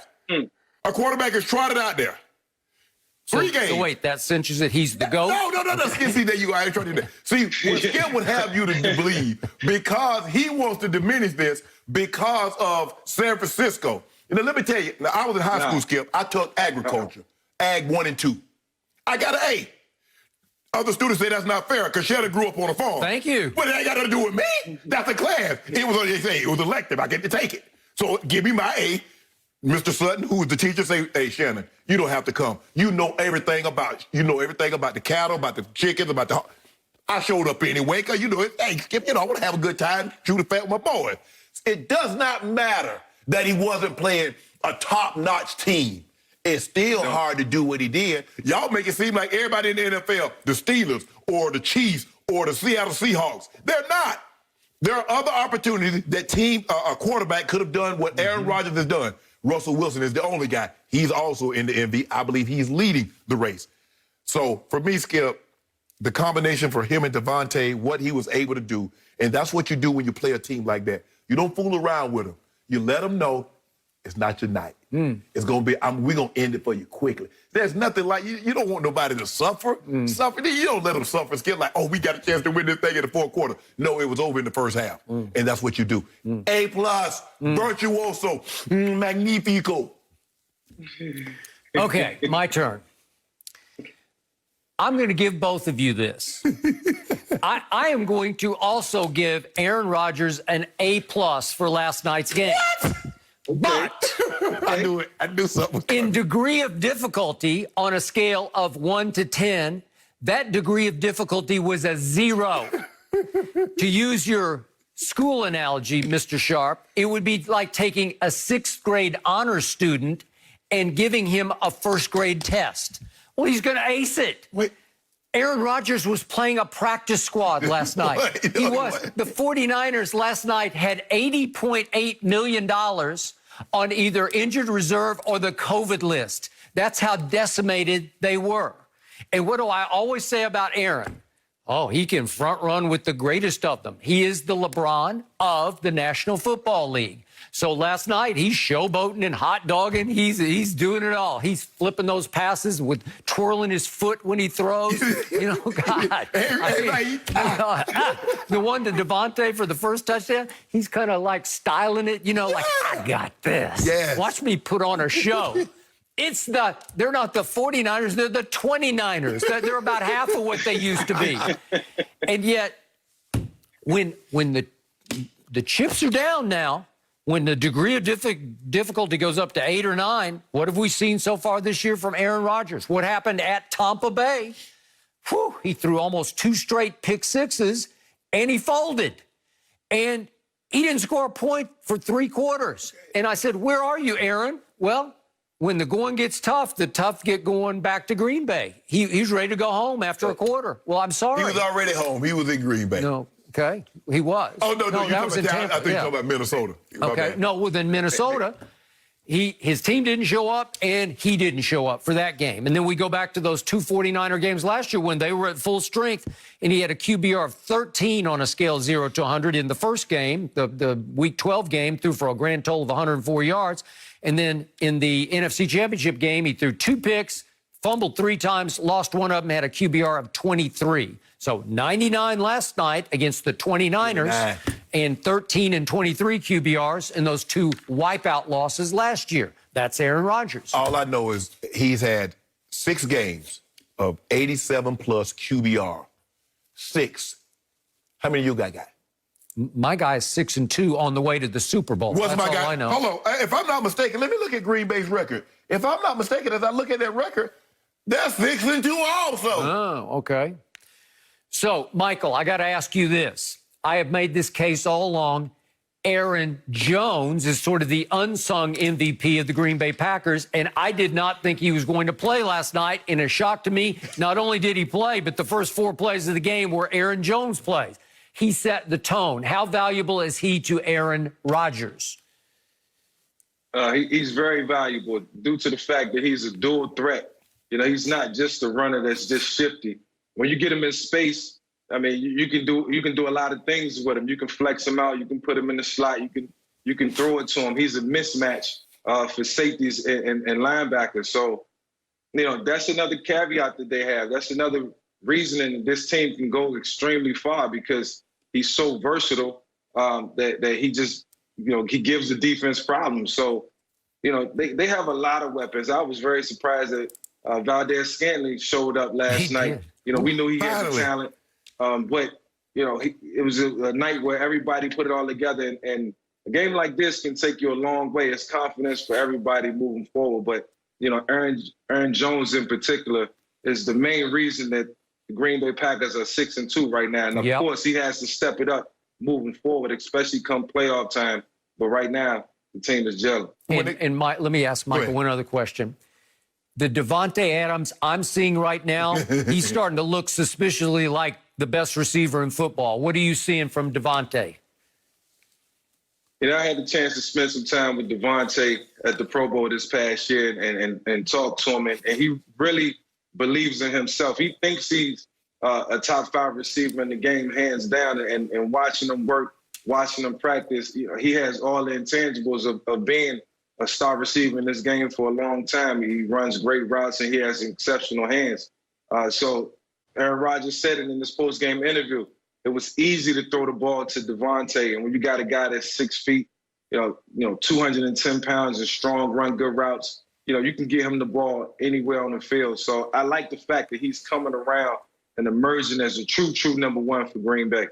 a quarterback has trotted out there. 3 games. So wait, that cinches that he's the GOAT? No. See, there you go. I ain't trying to do that. See, what Skip would have you to believe, because he wants to diminish this because of San Francisco. Let me tell you, I was in high school, Skip. I took agriculture, Ag 1 and 2. I got an A. Other students say that's not fair because Shannon grew up on a farm. Thank you. But it ain't got nothing to do with me. That's a class. It was elective. I get to take it. So give me my A. Mr. Sutton, who was the teacher, say, hey, Shannon, you don't have to come. You know everything about the cattle, about the chickens, about the... I showed up anyway because, hey, Skip, I want to have a good time, shoot a fat with my boys. It does not matter that he wasn't playing a top-notch team. It's still hard to do what he did. Y'all make it seem like everybody in the NFL, the Steelers or the Chiefs or the Seattle Seahawks, they're not. There are other opportunities that a quarterback could have done what Aaron Rodgers has done. Russell Wilson is the only guy. He's also in the MVP. I believe he's leading the race. So for me, Skip, the combination for him and Davante, what he was able to do, and that's what you do when you play a team like that. You don't fool around with them. You let them know it's not your night. It's going to be, we're going to end it for you quickly. There's nothing like, you don't want nobody to suffer. Suffer. You don't let them suffer. It's like, oh, we got a chance to win this thing in the fourth quarter. No, it was over in the first half. And that's what you do. A+, virtuoso, magnifico. Okay, my turn. I'm going to give both of you this. I am going to also give Aaron Rodgers an A+ for last night's game. But I knew it. I knew something was coming. In degree of difficulty, on a scale of 1 to 10, that degree of difficulty was a 0. To use your school analogy, Mr. Sharpe, it would be like taking a 6th grade honors student and giving him a 1st grade test. Well, he's going to ace it. Wait. Aaron Rodgers was playing a practice squad last night. He was. The 49ers last night had $80.8 million on either injured reserve or the COVID list. That's how decimated they were. And what do I always say about Aaron? Oh, he can front run with the greatest of them. He is the LeBron of the National Football League. So last night, he's showboating and hot dogging. He's doing it all. He's flipping those passes with twirling his foot when he throws. You know, God. The one to Davante for the first touchdown, he's kind of like styling it, you know, like, I got this. Yes. Watch me put on a show. They're not the 49ers, they're the 29ers. They're about half of what they used to be. And yet, when the chips are down now, when the degree of difficulty goes up to 8 or 9, what have we seen so far this year from Aaron Rodgers? What happened at Tampa Bay? Whew, he threw almost 2 straight pick sixes, and he folded. And he didn't score a point for 3 quarters. And I said, where are you, Aaron? Well, when the going gets tough, the tough get going back to Green Bay. He's ready to go home after a quarter. Well, I'm sorry. He was already home. He was in Green Bay. No. Okay, he was. Oh, no, that was in Tampa. I think you're talking about Minnesota. Okay, no, well, then Minnesota, his team didn't show up, and he didn't show up for that game. And then we go back to those 2 49er games last year when they were at full strength, and he had a QBR of 13 on a scale of 0 to 100 in the first game, the Week 12 game, threw for a grand total of 104 yards. And then in the NFC Championship game, he threw 2 picks, fumbled 3 times, lost one of them, had a QBR of 23. So 99 last night against the 29ers and 13 and 23 QBRs in those 2 wipeout losses last year. That's Aaron Rodgers. All I know is he's had 6 games of 87-plus QBR. 6. How many you got? My guy is 6-2 on the way to the Super Bowl. What's That's my all guy? I know. Hold on. If I'm not mistaken, let me look at Green Bay's record. If I'm not mistaken, as I look at that record, they're 6-2 also. Oh, okay. So, Michael, I got to ask you this. I have made this case all along. Aaron Jones is sort of the unsung MVP of the Green Bay Packers, and I did not think he was going to play last night. And a shock to me, not only did he play, but the first 4 plays of the game were Aaron Jones plays. He set the tone. How valuable is he to Aaron Rodgers? He's very valuable due to the fact that he's a dual threat. You know, he's not just a runner that's just shifty. When you get him in space, I mean, you can do a lot of things with him. You can flex him out. You can put him in the slot. You can throw it to him. He's a mismatch for safeties and linebackers. So, you know, that's another caveat that they have. That's another reasoning this team can go extremely far because he's so versatile that he just, you know, he gives the defense problems. So, you know, they have a lot of weapons. I was very surprised that Valdez-Scantling showed up last night. You know, we knew he had the talent, but, you know, it was a night where everybody put it all together. And a game like this can take you a long way. It's confidence for everybody moving forward. But, you know, Aaron Jones in particular is the main reason that the Green Bay Packers are 6-2 right now. And, of course, he has to step it up moving forward, especially come playoff time. But right now, the team is gelling. Let me ask Michael one other question. The Davante Adams I'm seeing right now, he's starting to look suspiciously like the best receiver in football. What are you seeing from Davante? You know, I had the chance to spend some time with Davante at the Pro Bowl this past year and talk to him, and he really believes in himself. He thinks he's a top 5 receiver in the game, hands down, and watching him work, watching him practice, you know, he has all the intangibles of being a star receiver in this game for a long time. He runs great routes, and he has exceptional hands. So Aaron Rodgers said it in this post-game interview. It was easy to throw the ball to Davante, and when you got a guy that's 6 feet, 210 pounds and strong, run good routes, you can get him the ball anywhere on the field. So I like the fact that he's coming around and emerging as a true number one for Green Bay.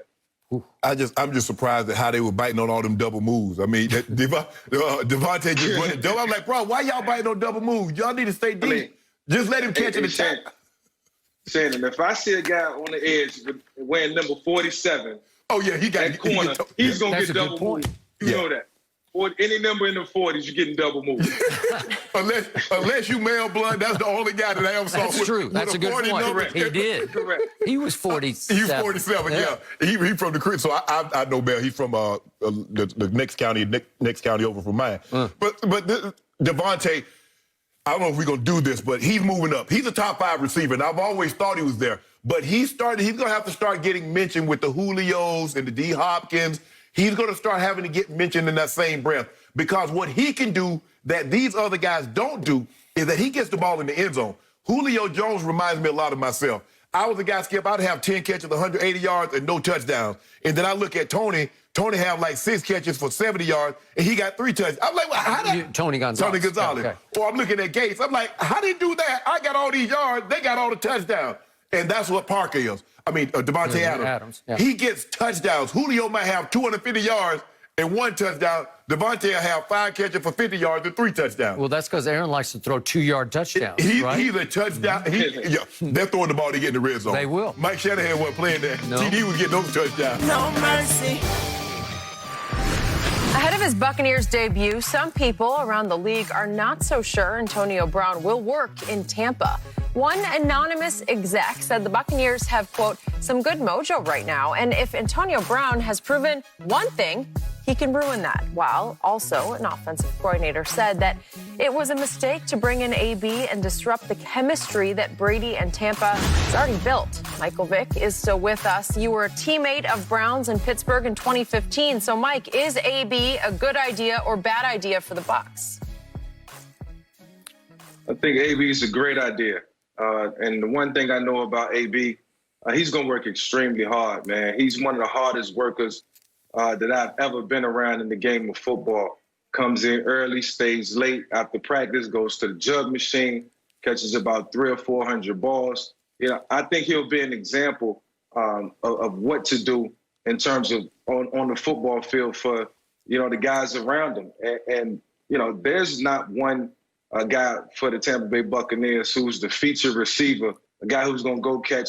I'm just surprised at how they were biting on all them double moves. I mean, Davante just running double. I'm like, bro, why y'all biting on double moves? Y'all need to stay deep. Just let him catch it. Shannon, if I see a guy on the edge wearing number 47, oh yeah, he got that corner, he's gonna get double moved. You know that. Or any number in the 40s, you're getting double moved. unless you male blood, that's the only guy that I ever saw. That's true. That's a good point. Correct. He did. Correct. He was 47. He was 47. Yeah. He from the crib. So I know Mel. He's from the next county over from mine. But Davante, I don't know if we're gonna do this, but he's moving up. He's a top 5 receiver, and I've always thought he was there. But he's gonna have to start getting mentioned with the Julios and the D Hopkins. He's going to start having to get mentioned in that same breath, because what he can do that these other guys don't do is that he gets the ball in the end zone. Julio Jones reminds me a lot of myself. I was a guy, Skip, I'd have 10 catches, 180 yards, and no touchdowns. And then I look at Tony. Tony had like 6 catches for 70 yards, and he got 3 touchdowns. I'm like, well, how did Tony Gonzalez. Okay. Or I'm looking at Gates. I'm like, how did he do that? I got all these yards. They got all the touchdowns. And that's what Parker is. Davante Adams. Yeah. He gets touchdowns. Julio might have 250 yards and 1 touchdown. Davante will have 5 catches for 50 yards and 3 touchdowns. Well, that's because Aaron likes to throw 2-yard touchdowns, right? He's a touchdown. They're throwing the ball to get in the red zone. They will. Mike Shanahan wasn't playing that. No. TD was getting those touchdowns. No mercy. Ahead of his Buccaneers debut, some people around the league are not so sure Antonio Brown will work in Tampa. One anonymous exec said the Buccaneers have, quote, some good mojo right now. And if Antonio Brown has proven one thing, he can ruin that. While also an offensive coordinator said that it was a mistake to bring in AB and disrupt the chemistry that Brady and Tampa has already built. Michael Vick is still with us. You were a teammate of Brown's in Pittsburgh in 2015. So, Mike, is AB a good idea or bad idea for the Bucs? I think AB is a great idea. And the one thing I know about AB, he's going to work extremely hard, man. He's one of the hardest workers that I've ever been around in the game of football. Comes in early, stays late after practice, goes to the jug machine, catches about 300 or 400 balls. I think he'll be an example of what to do in terms of on the football field for, the guys around him. And there's not one a guy for the Tampa Bay Buccaneers who's the feature receiver, a guy who's going to go catch,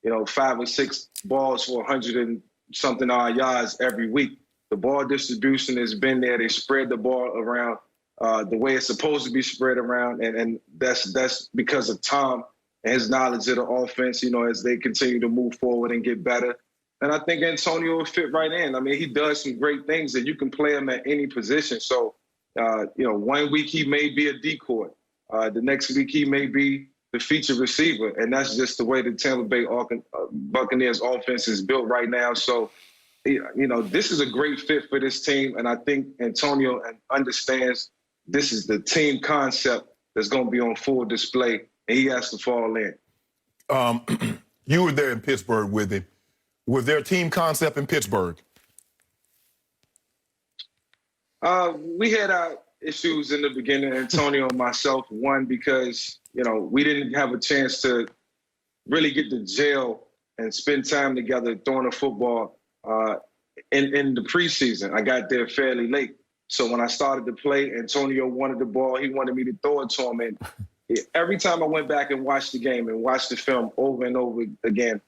5 or 6 balls for 100 and something odd yards every week. The ball distribution has been there. They spread the ball around the way it's supposed to be spread around, and that's because of Tom and his knowledge of the offense, as they continue to move forward and get better. And I think Antonio will fit right in. I mean, he does some great things, and you can play him at any position. So, 1 week he may be a decoy. The next week he may be the feature receiver. And that's just the way the Tampa Bay Buccaneers offense is built right now. So, this is a great fit for this team. And I think Antonio understands this is the team concept that's going to be on full display, and he has to fall in. You were there in Pittsburgh with him. Was there a team concept in Pittsburgh? We had our issues in the beginning, Antonio and myself. One, because, we didn't have a chance to really get to gel and spend time together throwing the football in the preseason. I got there fairly late. So when I started to play, Antonio wanted the ball. He wanted me to throw it to him. And every time I went back and watched the game and watched the film over and over again,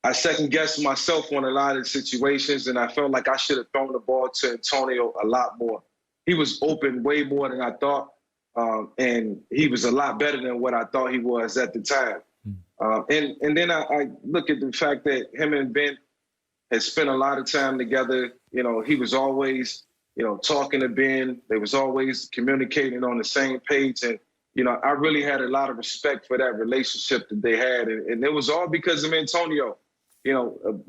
I second-guessed myself on a lot of situations, and I felt like I should have thrown the ball to Antonio a lot more. He was open way more than I thought, and he was a lot better than what I thought he was at the time. And then I look at the fact that him and Ben had spent a lot of time together. He was always, talking to Ben. They was always communicating on the same page, and I really had a lot of respect for that relationship that they had, and it was all because of Antonio.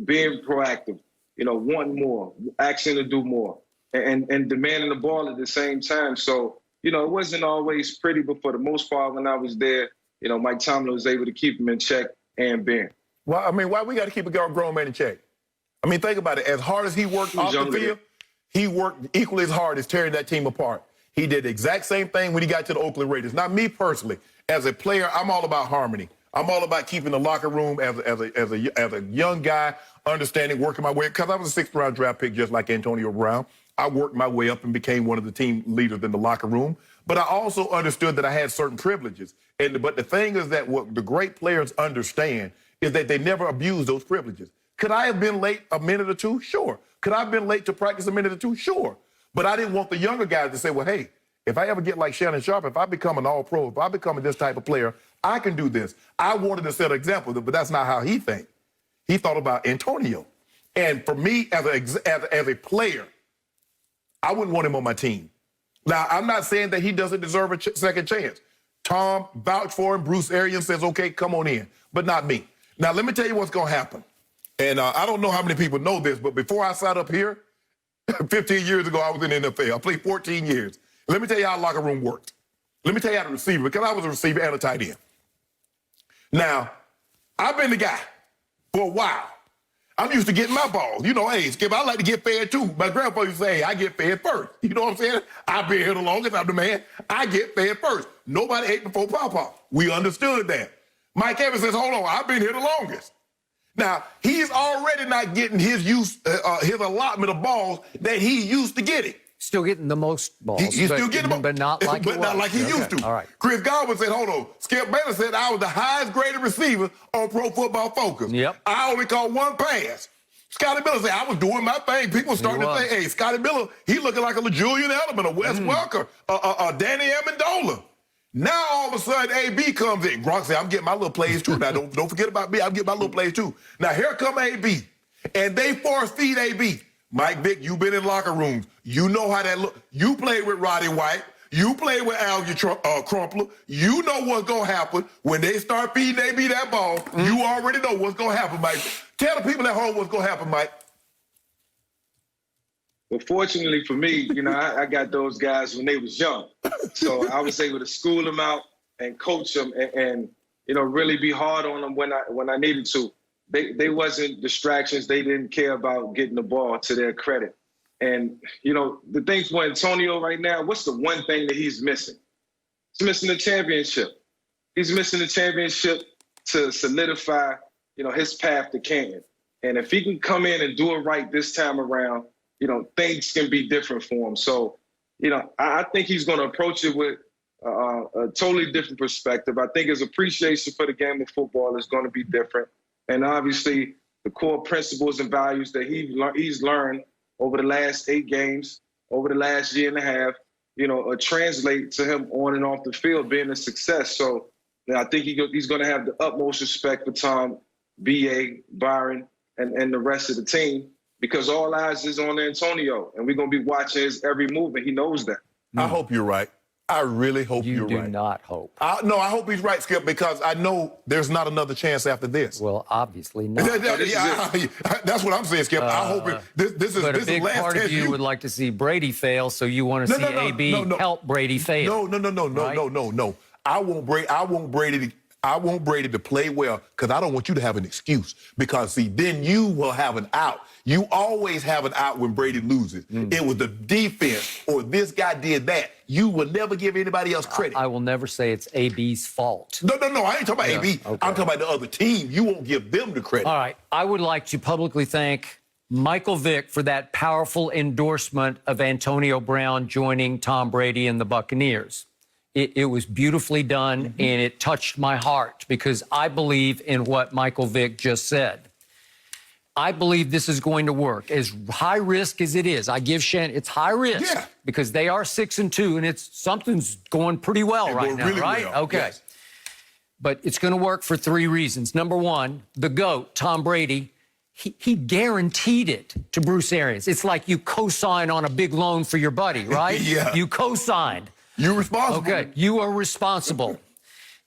Being proactive, wanting more, asking to do more. and demanding the ball at the same time. So, you know, it wasn't always pretty, but for the most part, when I was there, you know, Mike Tomlin was able to keep him in check and Ben. Well, I mean, why we got to keep a grown man in check? I mean, think about it. As hard as he worked off the field, he worked equally as hard as tearing that team apart. He did the exact same thing when he got to the Oakland Raiders. Not me personally. As a player, I'm all about harmony. I'm all about keeping the locker room as a young guy, understanding, working my way. Because I was a 6th round draft pick just like Antonio Brown. I worked my way up and became one of the team leaders in the locker room. But I also understood that I had certain privileges. But the thing is that what the great players understand is that they never abuse those privileges. Could I have been late a minute or two? Sure. Could I have been late to practice a minute or two? Sure. But I didn't want the younger guys to say, well, hey, if I ever get like Shannon Sharpe, if I become an all-pro, if I become this type of player, I can do this. I wanted to set an example, but that's not how he thinks. He thought about Antonio. And for me, as a player, I wouldn't want him on my team. Now, I'm not saying that he doesn't deserve a second chance. Tom vouched for him. Bruce Arians says, okay, come on in, but not me. Now, let me tell you what's going to happen. And I don't know how many people know this, but before I sat up here, 15 years ago, I was in the NFL. I played 14 years. Let me tell you how the locker room worked. Let me tell you how the receiver, because I was a receiver and a tight end. Now, I've been the guy for a while. I'm used to getting my balls. You know, hey, Skip, I like to get fed too. My grandpa used to say, hey, I get fed first. You know what I'm saying? I've been here the longest. I'm the man. I get fed first. Nobody ate before Papa. We understood that. Mike Evans says, hold on, I've been here the longest. Now, he's already not getting his allotment of balls that he used to getting. Still getting the most balls. He's still getting them, but not like he used to. All right. Chris Godwin said, hold on. Skip Bayless said I was the highest graded receiver on Pro Football Focus. Yep. I only caught one pass. Scotty Miller said I was doing my thing. People starting to say, hey, Scotty Miller, he looking like a Julian Edelman, a Wes Welker, a Danny Amendola. Now all of a sudden, AB comes in. Gronk said, I'm getting my little plays too. Now don't forget about me. I'm getting my little plays too. Now here come AB, and they force feed AB. Mike Vick, you've been in locker rooms. You know how that look. You played with Roddy White. You played with Al Crumpler. You know what's going to happen. When they start feeding AB that ball, you already know what's going to happen, Mike. Tell the people at home what's going to happen, Mike. Well, fortunately for me, you know, I got those guys when they was young. So I was able to school them out and coach them and you know, really be hard on them when I needed to. They wasn't distractions. They didn't care about getting the ball, to their credit. And, you know, the thing for Antonio right now, what's the one thing that he's missing? He's missing the championship. He's missing the championship to solidify, you know, his path to Canton. And if he can come in and do it right this time around, you know, things can be different for him. So, you know, I think he's going to approach it with a totally different perspective. I think his appreciation for the game of football is going to be different. And obviously, the core principles and values that he's learned over the last 8 games, over the last year and a half, you know, translate to him on and off the field being a success. So you know, I think he's going to have the utmost respect for Tom, B.A., Byron, and the rest of the team, because all eyes is on Antonio, and we're going to be watching his every move, and he knows that. I hope you're right. I really hope you're right. You do not hope. No, I hope he's right, Skip, because I know there's not another chance after this. Well, obviously not. That's what I'm saying, Skip. I hope this is But a big last part of you would like to see Brady fail, so you want to see AB help Brady fail. No. I want Brady to play well, because I don't want you to have an excuse. Because, see, then you will have an out. You always have an out when Brady loses. It was the defense, or this guy did that. You will never give anybody else credit. I will never say it's AB's fault. No. I ain't talking about AB. Okay. I'm talking about the other team. You won't give them the credit. All right. I would like to publicly thank Michael Vick for that powerful endorsement of Antonio Brown joining Tom Brady and the Buccaneers. It was beautifully done, and it touched my heart, because I believe in what Michael Vick just said. I believe this is going to work. As high risk as it is, I give Shannon, it's high risk because they are 6-2, and something's going pretty well right now, really right? Well. Okay. Yes. But it's going to work for 3 reasons. Number one, the GOAT, Tom Brady, he guaranteed it to Bruce Arians. It's like you co-sign on a big loan for your buddy, right? Yeah. You co-signed. You're responsible. Okay, you are responsible.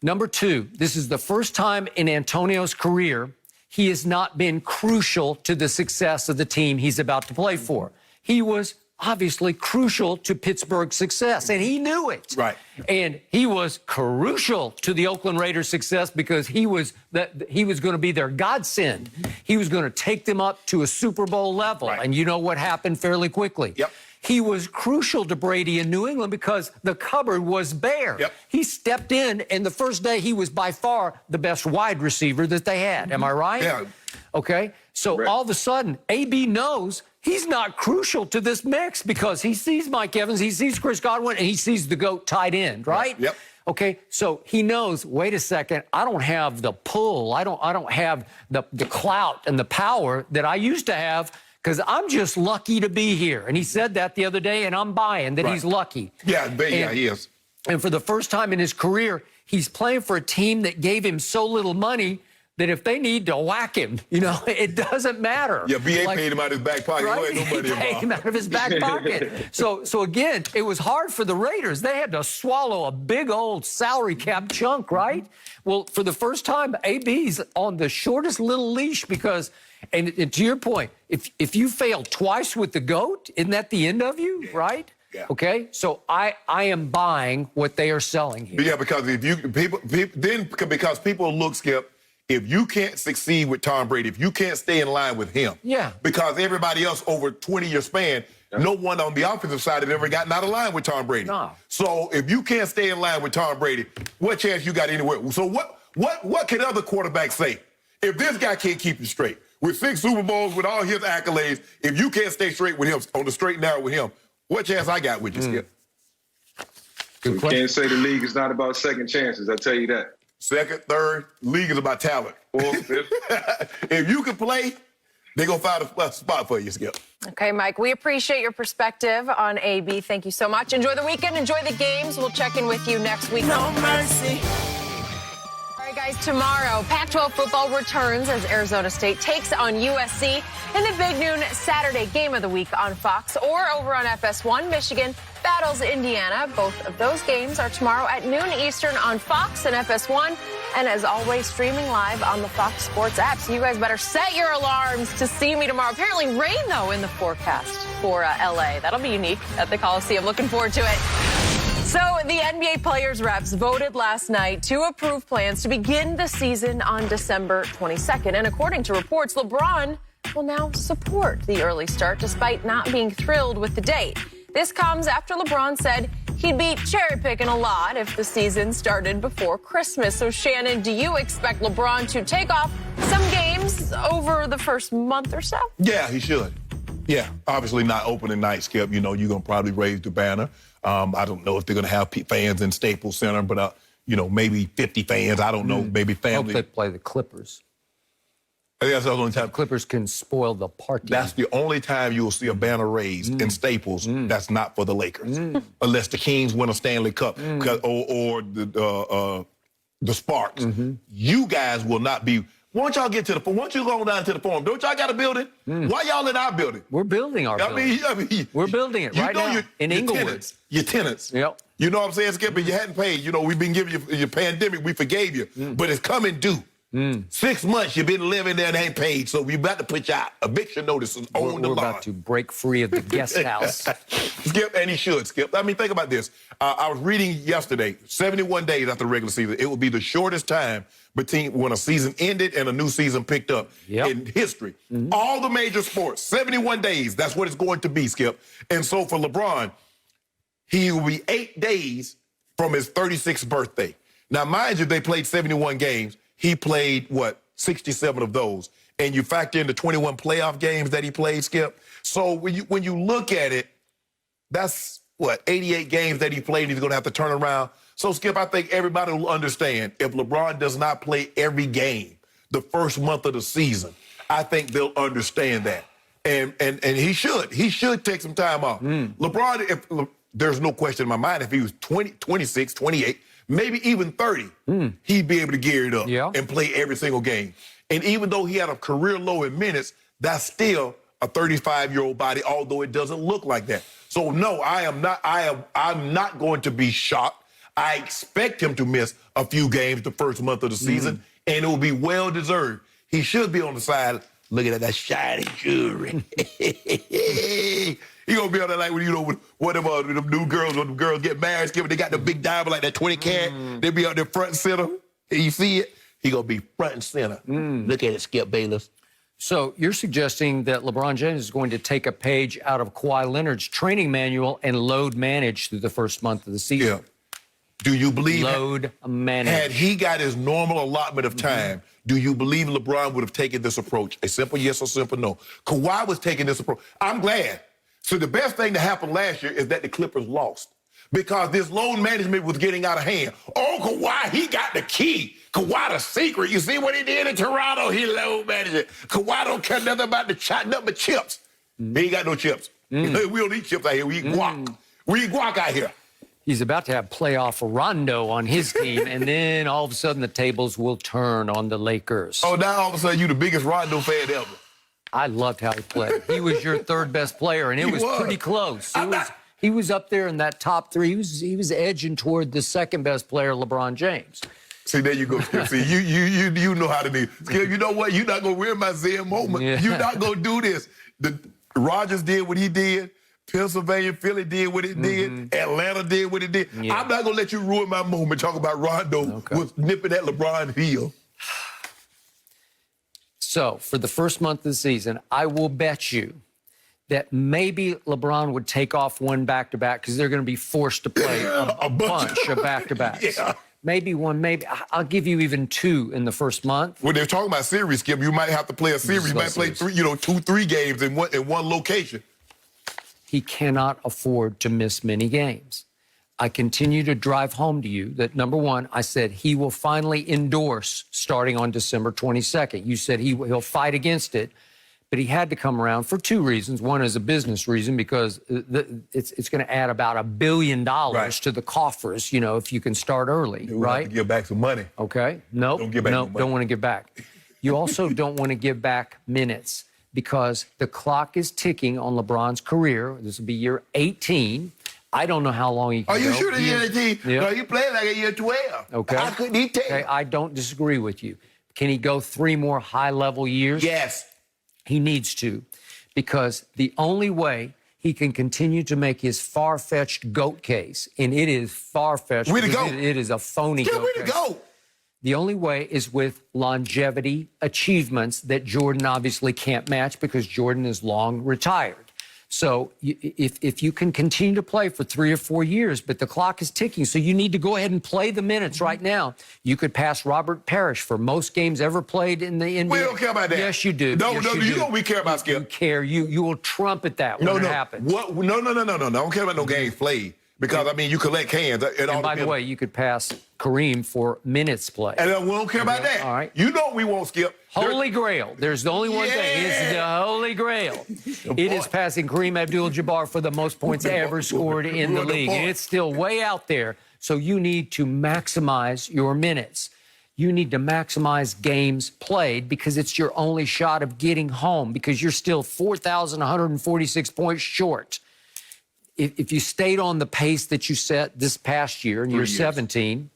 Number 2, this is the first time in Antonio's career he has not been crucial to the success of the team he's about to play for. He was obviously crucial to Pittsburgh's success, and he knew it. Right. And he was crucial to the Oakland Raiders' success because he was going to be their godsend. He was going to take them up to a Super Bowl level. Right. And you know what happened fairly quickly. Yep. He was crucial to Brady in New England because the cupboard was bare. Yep. He stepped in, and the first day he was by far the best wide receiver that they had. Am I right? Yeah. Okay. So Right. all of a sudden, AB knows he's not crucial to this mix because he sees Mike Evans, he sees Chris Godwin, and he sees the GOAT tight end, right? Yep. Okay, so he knows, wait a second, I don't have the pull. I don't have the clout and the power that I used to have because I'm just lucky to be here. And he said that the other day, and I'm buying that he's lucky. Yeah, he is. And for the first time in his career, he's playing for a team that gave him so little money that if they need to whack him, it doesn't matter. Yeah, BA paid him out of his back pocket. Right? No money He paid him out of his back pocket. So again, it was hard for the Raiders. They had to swallow a big old salary cap chunk, right? Well, for the first time, AB's on the shortest little leash because, and to your point, if you fail twice with the GOAT, isn't that the end of you, right? Yeah. Okay, so I am buying what they are selling here. Yeah, because because people look, Skip, if you can't succeed with Tom Brady, if you can't stay in line with him, because everybody else over a 20-year span, no one on the offensive side had ever gotten out of line with Tom Brady. No. So if you can't stay in line with Tom Brady, what chance you got anywhere? So what can other quarterbacks say? If this guy can't keep you straight, with 6 Super Bowls, with all his accolades, if you can't stay straight with him, on the straight and narrow with him, what chance I got with you, Skip? You can't say the league is not about second chances, I tell you that. Second, third, league is about talent. Fourth, fifth. If you can play, they're going to find a spot for you, Skip. Okay, Mike, we appreciate your perspective on AB. Thank you so much. Enjoy the weekend. Enjoy the games. We'll check in with you next week. No mercy. All right, guys, tomorrow, Pac-12 football returns as Arizona State takes on USC in the big noon Saturday game of the week on Fox or over on FS1. Michigan battles Indiana. Both of those games are tomorrow at noon Eastern on Fox and FS1. And as always, streaming live on the Fox Sports app. So you guys better set your alarms to see me tomorrow. Apparently rain, though, in the forecast for L.A. That'll be unique at the Coliseum. Looking forward to it. So the NBA players' reps voted last night to approve plans to begin the season on December 22nd. And according to reports, LeBron will now support the early start despite not being thrilled with the date. This comes after LeBron said he'd be cherry-picking a lot if the season started before Christmas. So, Shannon, do you expect LeBron to take off some games over the first month or so? Yeah, he should. Yeah, obviously not opening night, Skip. You're going to probably raise the banner. I don't know if they're going to have fans in Staples Center, but, maybe 50 fans. I don't know, maybe family. I hope they play the Clippers. That's the only time. Clippers can spoil the party. That's the only time you'll see a banner raised in Staples that's not for the Lakers. Unless the Kings win a Stanley Cup or the Sparks. You guys will not be. Once y'all get to the, once you go down to the Forum, don't y'all got a building? Why y'all in our building? We're building our building. I mean, we're building it right now in Inglewood. Your tenants. Yep. You know what I'm saying, Skip? If you hadn't paid, we've been giving you your pandemic, we forgave you. But it's coming due. 6 months you've been living there and ain't paid, so we about to put you out. Eviction notices on the line. We're about to break free of the guest house. Skip, and he should, Skip. I mean, think about this. I was reading yesterday, 71 days after the regular season, it would be the shortest time between when a season ended and a new season picked up in history. All the major sports, 71 days, that's what it's going to be, Skip. And so for LeBron, he will be 8 days from his 36th birthday. Now, mind you, they played 71 games. He played, 67 of those. And you factor in the 21 playoff games that he played, Skip. So when you look at it, that's, 88 games that he played, he's going to have to turn around. So, Skip, I think everybody will understand if LeBron does not play every game the first month of the season, I think they'll understand that. And he should. He should take some time off. LeBron, there's no question in my mind, if he was 20, 26, 28, maybe even 30, he'd be able to gear it up and play every single game. And even though he had a career low in minutes, that's still a 35-year-old body, although it doesn't look like that. So, no, I'm not going to be shocked. I expect him to miss a few games the first month of the season, and it will be well-deserved. He should be on the side looking at that shiny jewelry. He gonna be on there like when with whatever the new girls when the girls get married, Skip, they got the big diamond like that 20 carat. They be out there front and center. And you see it, he gonna be front and center. Look at it, Skip Bayless. So you're suggesting that LeBron James is going to take a page out of Kawhi Leonard's training manual and load manage through the first month of the season? Yeah. Do you believe load manage? Had he got his normal allotment of time, do you believe LeBron would have taken this approach? A simple yes or simple no. Kawhi was taking this approach. I'm glad. So the best thing that happened last year is that the Clippers lost because this load management was getting out of hand. Oh, Kawhi, he got the key. Kawhi the secret. You see what he did in Toronto? He load managed. Kawhi don't care nothing about the nothing but chips. He ain't got no chips. We don't eat chips out here. We eat guac. We eat guac out here. He's about to have playoff Rondo on his team, and then all of a sudden the tables will turn on the Lakers. Oh, now all of a sudden you the biggest Rondo fan ever. I loved how he played. He was your third best player, and it was pretty close. He was up there in that top three. He was edging toward the second best player, LeBron James. See, there you go, Skip. See, you know how to do. Skip, you know what? You're not going to ruin my Zen moment. Yeah. You're not going to do this. Rodgers did what he did. Pennsylvania, Philly did what it did. Atlanta did what it did. Yeah. I'm not going to let you ruin my moment talking about Rondo was nipping at LeBron's heel. So, for the first month of the season, I will bet you that maybe LeBron would take off one back-to-back because they're going to be forced to play a bunch of back-to-backs. Yeah. Maybe one, maybe. I'll give you even two in the first month. When they're talking about series, Skip, you might have to play a series. You might play 2-3 games in one location. He cannot afford to miss many games. I continue to drive home to you that, number one, I said he will finally endorse starting on December 22nd. You said he'll fight against it, but he had to come around for two reasons. One is a business reason because it's going to add about $1 billion to the coffers, if you can start early, right? Have to give back some money. Okay. Nope. Don't give back no money. Don't want to give back. You also don't want to give back minutes because the clock is ticking on LeBron's career. This will be year 18. I don't know how long he can go. Are you sure that year 18? Yep. No, he played like a year 12. Okay. How couldn't he take? Okay, I don't disagree with you. Can he go 3 more high-level years? Yes. He needs to, because the only way he can continue to make his far-fetched GOAT case, and it is far-fetched. Way to go. It is a phony Yeah, GOAT way to case. go. The only way is with longevity achievements that Jordan obviously can't match because Jordan is long retired. So if you can continue to play for 3 or 4 years, but the clock is ticking, so you need to go ahead and play the minutes right now. You could pass Robert Parrish for most games ever played in the NBA. We don't care about that. Yes, you do. No, yes, no, you know we care about, Skip. You care. You will trumpet that when it happens. What? No. I don't care about no games played because, you collect cans. And by the way, you could pass Kareem for minutes played. And we don't care about that. All right. You know we won't, Skip. Holy Grail. There's only one thing. It's the Holy Grail. It is passing Kareem Abdul-Jabbar for the most points ever scored in the league. And it's still way out there. So you need to maximize your minutes. You need to maximize games played because it's your only shot of getting home because you're still 4,146 points short. If you stayed on the pace that you set this past year in year 17,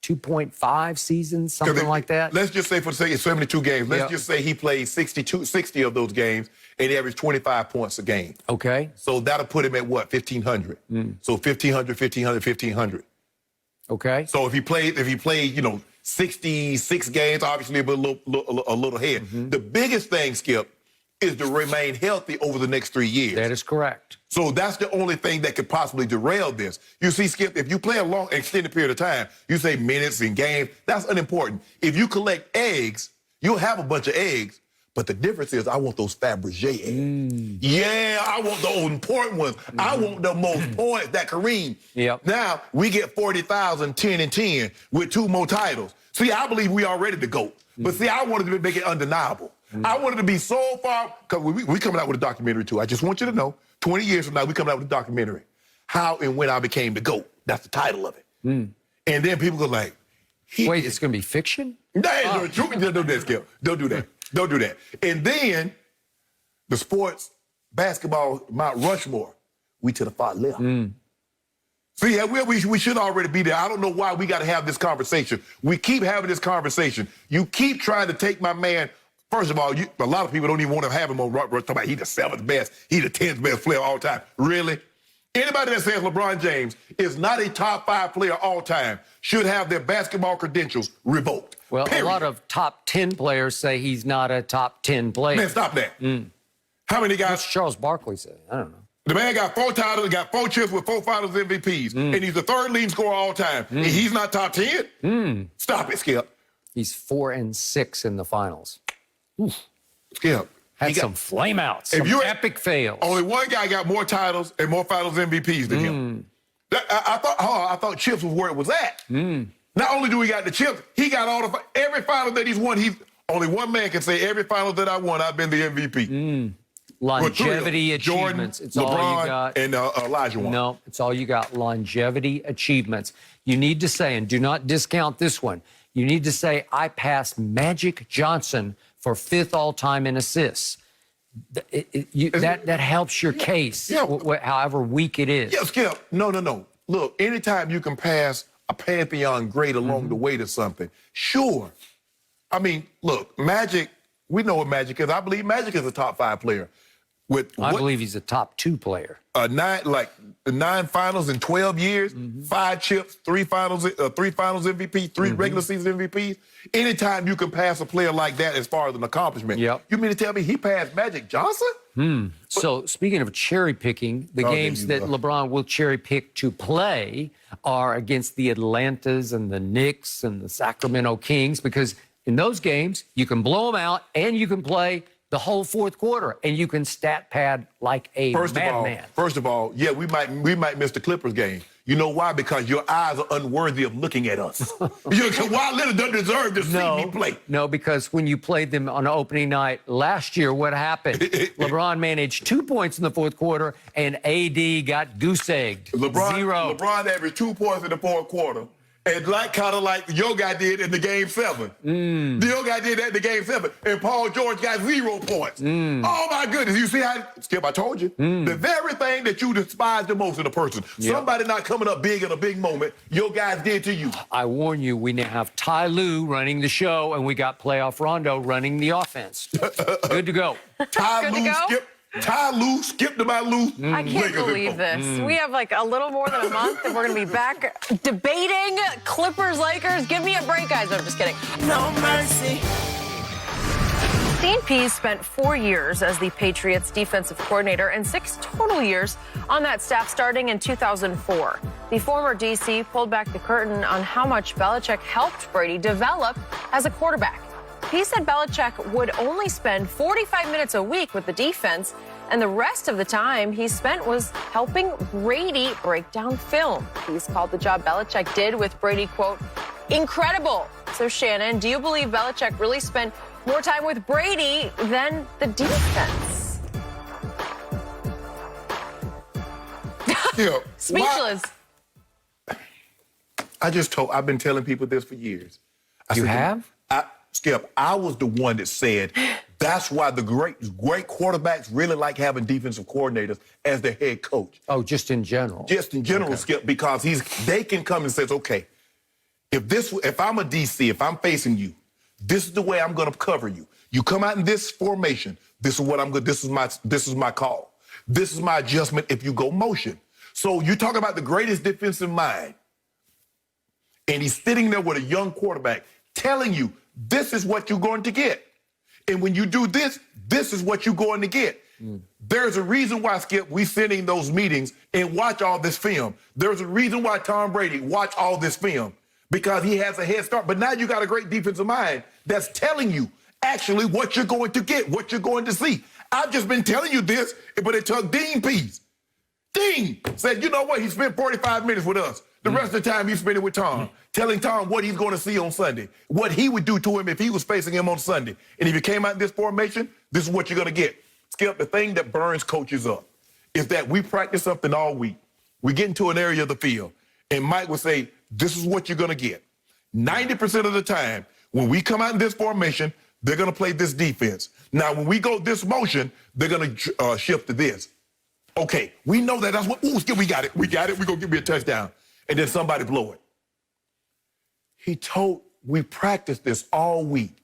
2.5 seasons, something like that. Let's just say for the sake of 72 games, let's just say he played 60 of those games and he averaged 25 points a game. Okay. So that'll put him at what, 1,500? So 1,500. Okay. So if he played, 66 games, obviously a little ahead. The biggest thing, Skip, is to remain healthy over the next 3 years. That is correct. So that's the only thing that could possibly derail this. You see, Skip, if you play a long, extended period of time, you say minutes and games, that's unimportant. If you collect eggs, you'll have a bunch of eggs, but the difference is I want those Fabergé eggs. Yeah, I want the important ones. I want the most points that Kareem. Yep. Now, we get 40,000, 10 and 10 with 2 more titles. See, I believe we are ready to go. But see, I wanted to make it undeniable. I wanted to be so far, because we coming out with a documentary too. I just want you to know, 20 years from now, we coming out with a documentary. How and when I became the GOAT. That's the title of it. And then people go like, wait, it's going to be fiction? That ain't true. Don't do that, Skip. Don't do that. Don't do that. And then the sports, basketball, Mount Rushmore, we to the far left. See, we should already be there. I don't know why we got to have this conversation. We keep having this conversation. You keep trying to take my man First of all, a lot of people don't even want to have him on Rodgers. Talking about he's the 7th best, he's the 10th best player all time. Really? Anybody that says LeBron James is not a top 5 player all time should have their basketball credentials revoked. Well, period. A lot of top 10 players say he's not a top 10 player. Man, stop that. How many guys? What's Charles Barkley say? I don't know. The man got 4 titles, got 4 chips with 4 finals MVPs, and he's the 3rd leading scorer all time. And he's not top 10? Stop it, Skip. He's 4-6 in the finals. Oof. Skip. Had some flameouts, some epic fails. Only one guy got more titles and more finals MVPs than him. I thought chips was where it was at. Not only do we got the chips, he got every final that he's won. Only one man can say every final that I won, I've been the MVP. Longevity achievements. Jordan, it's LeBron, all you got. And Elijah won. No, it's all you got. Longevity achievements. You need to say, and do not discount this one, you need to say, I passed Magic Johnson for 5th all-time in assists. That helps your case, however weak it is. Yeah, Skip. No. Look, anytime you can pass a pantheon great along the way to something, sure. I mean, look, Magic, we know what Magic is. I believe Magic is a top 5 player. I believe he's a top 2 player. 9 finals in 12 years, 5 chips, 3 finals MVP, 3 regular season MVPs. Anytime you can pass a player like that as far as an accomplishment, you mean to tell me he passed Magic Johnson? So speaking of cherry picking, the games that LeBron will cherry pick to play are against the Atlantas and the Knicks and the Sacramento Kings, because in those games you can blow them out and you can play the whole 4th quarter, and you can stat pad like a madman. First of all, yeah, we might miss the Clippers game. You know why? Because your eyes are unworthy of looking at us. Kawhi Leonard doesn't deserve to see me play. No, because when you played them on opening night last year, what happened? LeBron managed 2 points in the 4th quarter, and AD got goose-egged. 0. LeBron averaged 2 points in the 4th quarter. And kind of like your guy did in the Game 7. Your guy did that in the Game 7. And Paul George got 0 points. Oh, my goodness. You see how, Skip, I told you. The very thing that you despise the most in a person, somebody not coming up big in a big moment, your guys did to you. I warn you, we now have Ty Lue running the show, and we got Playoff Rondo running the offense. Good to go. Ty Lue, Skip. Ty Lue, skip to my Lou. I can't believe this. We have like a little more than a month, and we're going to be back debating Clippers-Lakers. Give me a break, guys. I'm just kidding. No mercy. Dean Pease spent 4 years as the Patriots defensive coordinator and 6 total years on that staff starting in 2004. The former DC pulled back the curtain on how much Belichick helped Brady develop as a quarterback. He said Belichick would only spend 45 minutes a week with the defense, and the rest of the time he spent was helping Brady break down film. He's called the job Belichick did with Brady, quote, incredible. So, Shannon, do you believe Belichick really spent more time with Brady than the defense? Speechless. I've been telling people this for years. You have? Skip, I was the one that said that's why the great quarterbacks really like having defensive coordinators as their head coach. Oh, just in general? Just in general, okay. Skip, because they can come and say, okay, if I'm a DC, if I'm facing you, this is the way I'm going to cover you. You come out in this formation, this is what I'm going. This is my call. This is my adjustment if you go motion. So you talk about the greatest defensive mind, and he's sitting there with a young quarterback telling you, this is what you're going to get. And when you do this, this is what you're going to get. There's a reason why, Skip, we sit in those meetings and watch all this film. There's a reason why Tom Brady watch all this film, because he has a head start. But now you got a great defensive mind that's telling you actually what you're going to get, what you're going to see. I've just been telling you this, but it took Dean Pease. Dean said, you know what? He spent 45 minutes with us. The rest of the time he spent it with Tom, telling Tom what he's going to see on Sunday, what he would do to him if he was facing him on Sunday. And if you came out in this formation, this is what you're going to get. Skip, the thing that burns coaches up is that we practice something all week. We get into an area of the field, and Mike would say, this is what you're going to get. 90% of the time, when we come out in this formation, they're going to play this defense. Now, when we go this motion, they're going to shift to this. Okay, we know that. That's what, Skip, we got it. We're going to give me a touchdown. And then somebody blow it. We practiced this all week.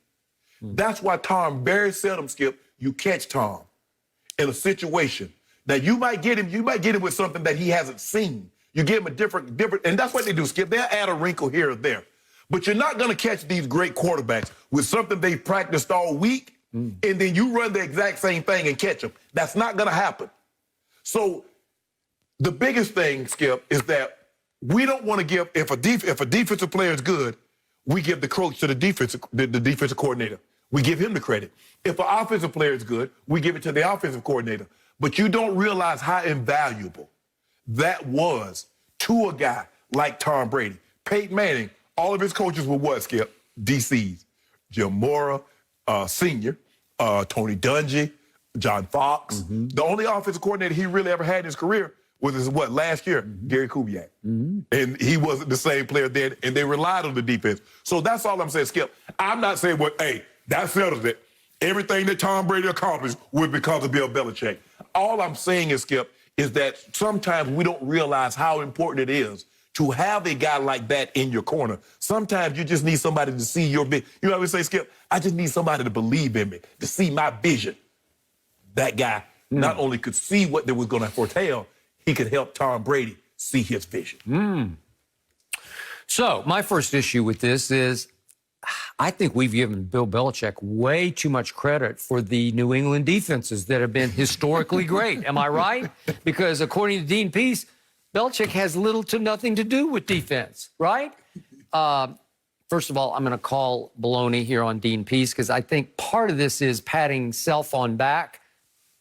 That's why Tom very seldom, Skip, you catch Tom in a situation that you might get him with something that he hasn't seen. You give him a different, and that's what they do, Skip. They'll add a wrinkle here or there. But you're not going to catch these great quarterbacks with something they've practiced all week, and then you run the exact same thing and catch them. That's not going to happen. So the biggest thing, Skip, is that we don't want to give, if a defensive player is good, we give the coach to the defensive coordinator. We give him the credit. If an offensive player is good, we give it to the offensive coordinator. But you don't realize how invaluable that was to a guy like Tom Brady. Peyton Manning, all of his coaches were what, Skip? DCs. Jim Mora, Sr., Tony Dungy, John Fox. The only offensive coordinator he really ever had in his career was last year? Gary Kubiak. And he wasn't the same player then, and they relied on the defense. So that's all I'm saying, Skip. I'm not saying, hey, that settles it. Everything that Tom Brady accomplished was because of Bill Belichick. All I'm saying is, Skip, is that sometimes we don't realize how important it is to have a guy like that in your corner. Sometimes you just need somebody to see your vision. You know what I say, Skip? I just need somebody to believe in me, to see my vision. That guy not only could see what they was going to foretell, he could help Tom Brady see his vision. So my first issue with this is I think we've given Bill Belichick way too much credit for the New England defenses that have been historically great. Am I right? Because according to Dean Pease, Belichick has little to nothing to do with defense, right? First of all, I'm going to call baloney here on Dean Pease because I think part of this is patting self on back.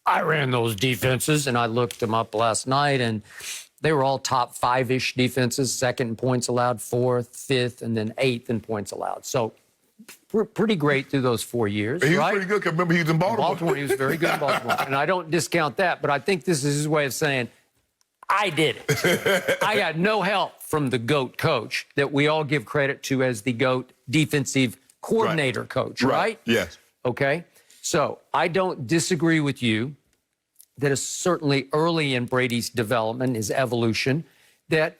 I ran those defenses, and I looked them up last night, and they were all top 5-ish defenses, second in points allowed, fourth, fifth, and then eighth in points allowed. So pretty great through those 4 years, He was right? pretty good, because remember, he was in Baltimore. He was very good in Baltimore. And I don't discount that, but I think this is his way of saying, I did it. I got no help from the GOAT coach that we all give credit to as the GOAT defensive coordinator coach, right? Yes. Okay. So I don't disagree with you that is certainly early in Brady's development, his evolution, that,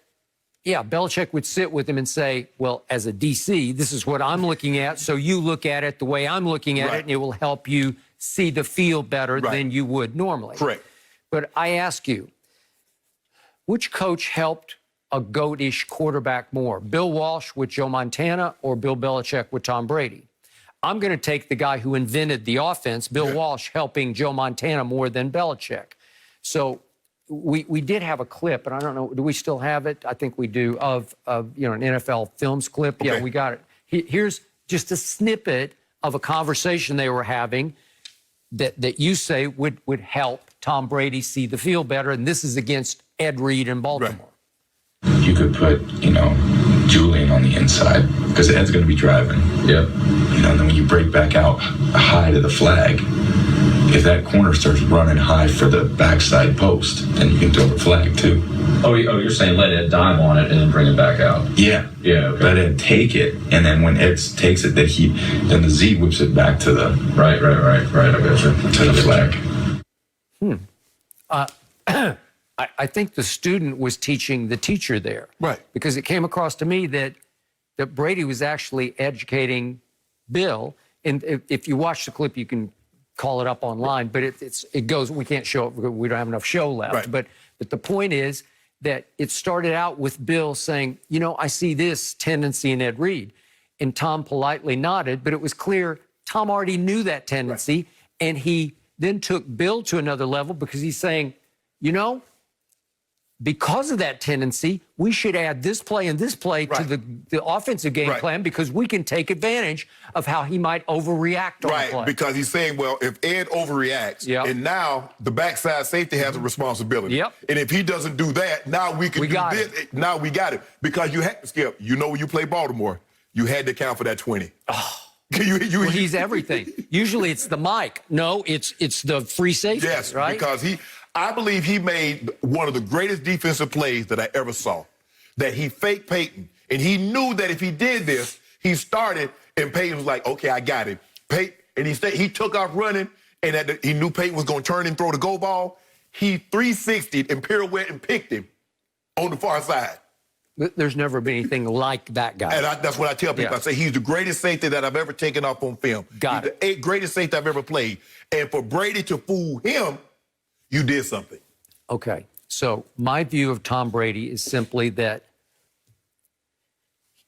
yeah, Belichick would sit with him and say, well, as a DC, this is what I'm looking at, so you look at it the way I'm looking at it, and it will help you see the field better than you would normally. Correct. But I ask you, which coach helped a GOAT-ish quarterback more, Bill Walsh with Joe Montana or Bill Belichick with Tom Brady? I'm going to take the guy who invented the offense, Bill Walsh, helping Joe Montana more than Belichick. So we did have a clip, and I don't know, do we still have it? I think we do, of an NFL Films clip. Okay. Yeah, we got it. Here's just a snippet of a conversation they were having that you say would help Tom Brady see the field better, and this is against Ed Reed in Baltimore. You could put, Julian on the inside because Ed's going to be driving. Yep. And then when you break back out high to the flag, if that corner starts running high for the backside post, then you can throw the flag too. Oh, you're saying let Ed dive on it and then bring it back out? Yeah. Yeah. Okay. Let Ed take it, and then when Ed takes it, then the Z whips it back to the right. I got you. To the flag. I think the student was teaching the teacher there. Right. Because it came across to me that Brady was actually educating Bill. And if you watch the clip, you can call it up online, but it goes, we can't show it because we don't have enough show left. Right. But the point is that it started out with Bill saying, I see this tendency in Ed Reed. And Tom politely nodded, but it was clear Tom already knew that tendency. And he then took Bill to another level because he's saying, because of that tendency, we should add this play and this play to the offensive game plan because we can take advantage of how he might overreact on the play. Because he's saying, well, if Ed overreacts, and now the backside safety has a responsibility. Yep. And if he doesn't do that, now we can do this. Now we got it. Because you had to, Skip, when you play Baltimore, you had to account for that 20. Oh. He's everything. Usually it's the mic. No, it's the free safety. Yes, right? Because I believe he made one of the greatest defensive plays that I ever saw. That he faked Peyton. And he knew that if he did this, he started, and Peyton was like, okay, I got him. And he took off running, and he knew Peyton was going to turn and throw the go ball. He 360'd and pirouette and picked him on the far side. There's never been anything like that guy. And that's what I tell people. Yeah. I say he's the greatest safety that I've ever taken off on film. Got he's it. the greatest safety I've ever played. And for Brady to fool him, you did something. Okay. So my view of Tom Brady is simply that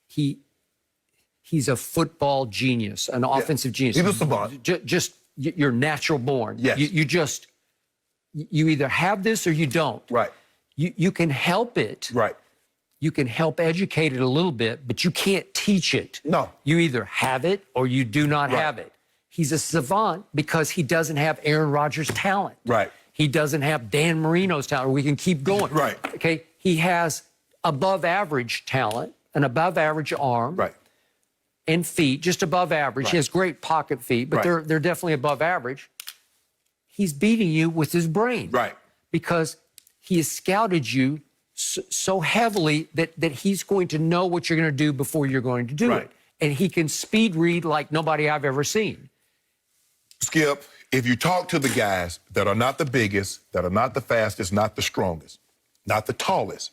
he's a football genius, an offensive genius. He's a savant. Just you're natural born. Yes. You either have this or you don't. Right. You can help it. Right. You can help educate it a little bit, but you can't teach it. No. You either have it or you do not have it. He's a savant because he doesn't have Aaron Rodgers' talent. Right. He doesn't have Dan Marino's talent. We can keep going. Right. Okay. He has above average talent, an above average arm. Right. And feet, just above average. Right. He has great pocket feet, but Right. they're definitely above average. He's beating you with his brain. Right. Because he has scouted you so heavily that he's going to know what you're going to do before you're going to do Right. it. And he can speed read like nobody I've ever seen. Skip, if you talk to the guys that are not the biggest, that are not the fastest, not the strongest, not the tallest,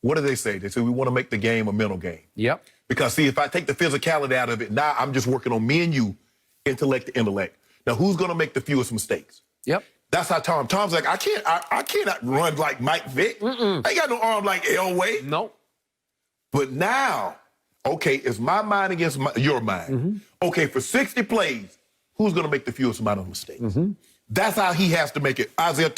what do they say? They say, we want to make the game a mental game. Yep. Because, see, if I take the physicality out of it, now I'm just working on me and you, intellect to intellect. Now, who's going to make the fewest mistakes? Yep. That's how Tom's like, I cannot run like Mike Vick. I ain't got no arm like Elway. No. But now, okay, it's my mind against your mind. Okay, for 60 plays, who's going to make the fewest amount of mistakes? That's how he has to make it. Isaiah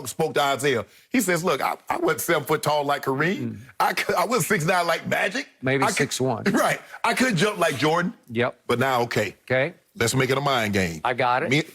spoke to Isaiah. He says, look, I wasn't 7 foot tall like Kareem. I wasn't 6'9" like Magic. Maybe 6'1". Right. I couldn't jump like Jordan. Yep. But now, okay. Okay. Let's make it a mind game. I got it.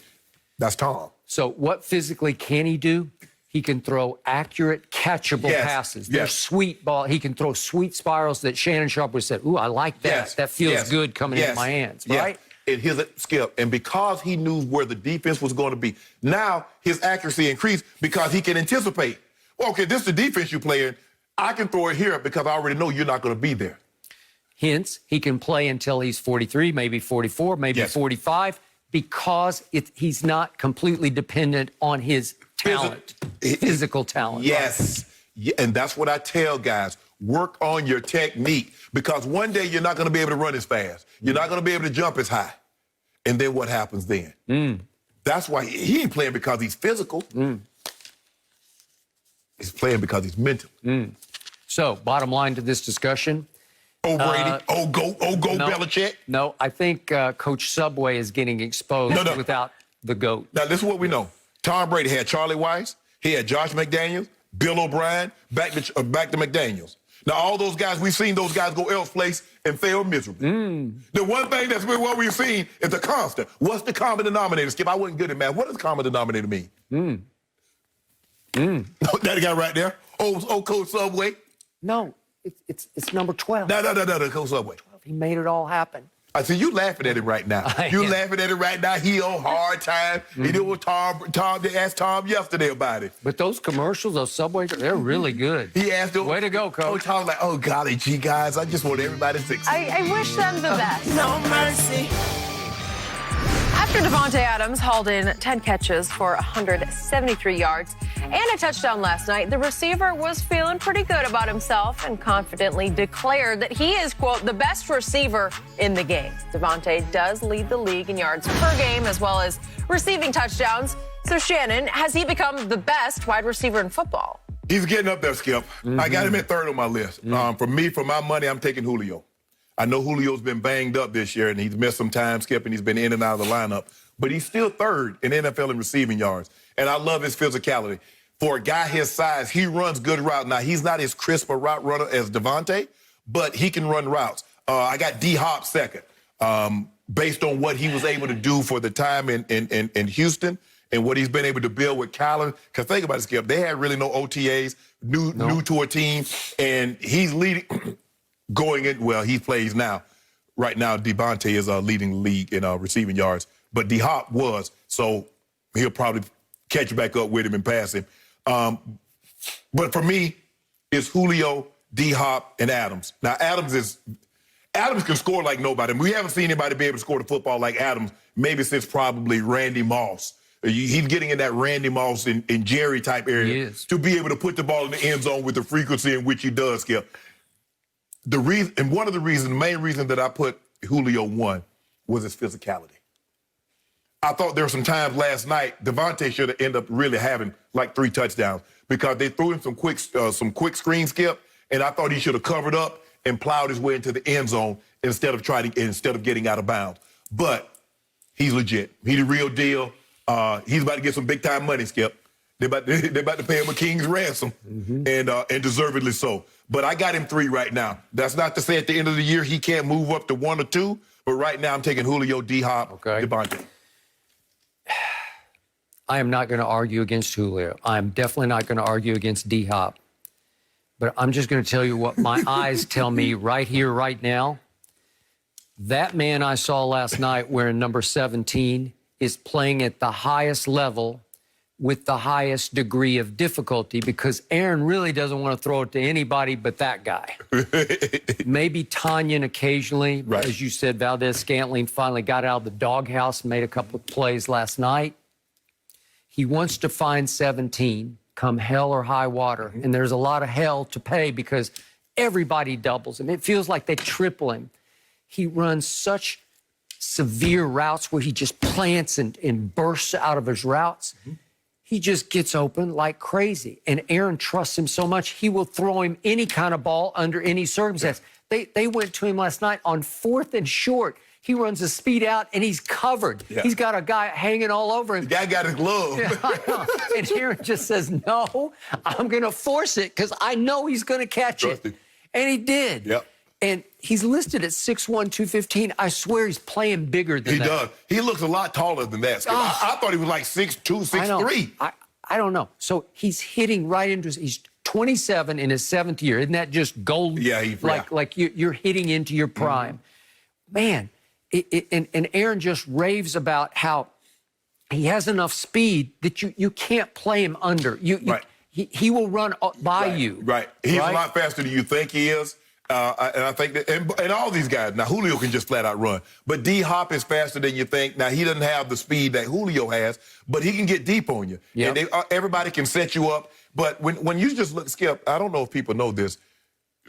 That's Tom. So what physically can he do? He can throw accurate, catchable passes. They're sweet ball. He can throw sweet spirals that Shannon Sharpe would say, ooh, I like that. Yes. That feels good coming into my hands, right? And here's a Skip. And because he knew where the defense was going to be, now his accuracy increased because he can anticipate. Well, okay, this is the defense you play in. I can throw it here because I already know you're not going to be there. Hence, he can play until he's 43, maybe 44, maybe 45, because he's not completely dependent on his talent, physical talent. Yes. Yeah, and that's what I tell guys. Work on your technique because one day you're not going to be able to run as fast. You're not going to be able to jump as high. And then what happens then? That's why he ain't playing because he's physical. He's playing because he's mental. So, bottom line to this discussion. Oh, Brady. Go Belichick. No, I think Coach Subway is getting exposed without the GOAT. Now, this is what we know. Tom Brady had Charlie Weiss. He had Josh McDaniels, Bill O'Brien, back to McDaniels. Now, all those guys, we've seen those guys go else place and fail miserably. The one thing that's been what we've seen is the constant. What's the common denominator, Skip? I wasn't good at math. What does common denominator mean? That guy right there. Oh, Coach Subway. No, it's number 12. No, Coach Subway. He made it all happen. I see you laughing at it right now. You laughing at it right now. He on hard time. He did what Tom. They asked Tom yesterday about it. But those commercials, those Subway, they're really good. He asked him. Way to go, Coach. Tom like, oh golly, gee guys, I just want everybody to succeed. I wish them the best. No mercy. After Davante Adams hauled in 10 catches for 173 yards and a touchdown last night, the receiver was feeling pretty good about himself and confidently declared that he is, quote, the best receiver in the game. Davante does lead the league in yards per game as well as receiving touchdowns. So, Shannon, has he become the best wide receiver in football? He's getting up there, Skip. I got him at third on my list. For my money, I'm taking Julio. I know Julio's been banged up this year, and he's missed some time, Skip, and he's been in and out of the lineup. But he's still third in NFL in receiving yards. And I love his physicality. For a guy his size, he runs good routes. Now, he's not as crisp a route runner as Davante, but he can run routes. I got D-Hop second, based on what he was able to do for the time in Houston and what he's been able to build with Kyler. Because think about it, Skip, they had really no OTAs, new to a team, and he's leading... Going in, well, he plays now. Right now, Davante is leading the league in receiving yards. But D-Hop was, so he'll probably catch back up with him and pass him. But for me, it's Julio, D-Hop, and Adams. Now, Adams can score like nobody. We haven't seen anybody be able to score the football like Adams, maybe since probably Randy Moss. He's getting in that Randy Moss and Jerry type area to be able to put the ball in the end zone with the frequency in which he does, Skip. the reason, and one of the reasons, the main reason that I put Julio 1 was his physicality. I thought there were some times last night Davante should have ended up really having like 3 touchdowns because they threw him some quick screen skip, and I thought he should have covered up and plowed his way into the end zone instead of getting out of bounds. But he's legit. He's the real deal. He's about to get some big time money, Skip. They're about to pay him a king's ransom, and deservedly so. But I got him 3 right now. That's not to say at the end of the year he can't move up to 1 or 2. But right now I'm taking Julio, D-Hop, Davante. I am not going to argue against Julio. I'm definitely not going to argue against D-Hop. But I'm just going to tell you what my eyes tell me right here, right now. That man I saw last night wearing number 17 is playing at the highest level with the highest degree of difficulty because Aaron really doesn't want to throw it to anybody but that guy. Maybe Tanyan occasionally. Right. As you said, Valdez-Scantling finally got out of the doghouse and made a couple of plays last night. He wants to find 17 come hell or high water, and there's a lot of hell to pay because everybody doubles him. It feels like they triple him. He runs such severe routes where he just plants and bursts out of his routes. He just gets open like crazy. And Aaron trusts him so much, he will throw him any kind of ball under any circumstance. They went to him last night on 4th and short. He runs a speed out, and he's covered. Yeah. He's got a guy hanging all over him. The guy got his glove. Yeah, I know. And Aaron just says, no, I'm going to force it because I know he's going to catch it. And he did. Yep. And he's listed at 6'1", 215. I swear he's playing bigger than that. He does. He looks a lot taller than that. I thought he was like 6'2", 6'3". I don't know. So he's hitting right into his... He's 27 in his 7th year. Isn't that just gold? Yeah. Like you're hitting into your prime. Man... And Aaron just raves about how he has enough speed that you can't play him under. He will run by you. Right. He's a lot faster than you think he is. And I think that, and all these guys, now Julio can just flat out run, but D-Hop is faster than you think. Now, he doesn't have the speed that Julio has, but he can get deep on you. Yep. And everybody can set you up. But when you just look, Skip, I don't know if people know this,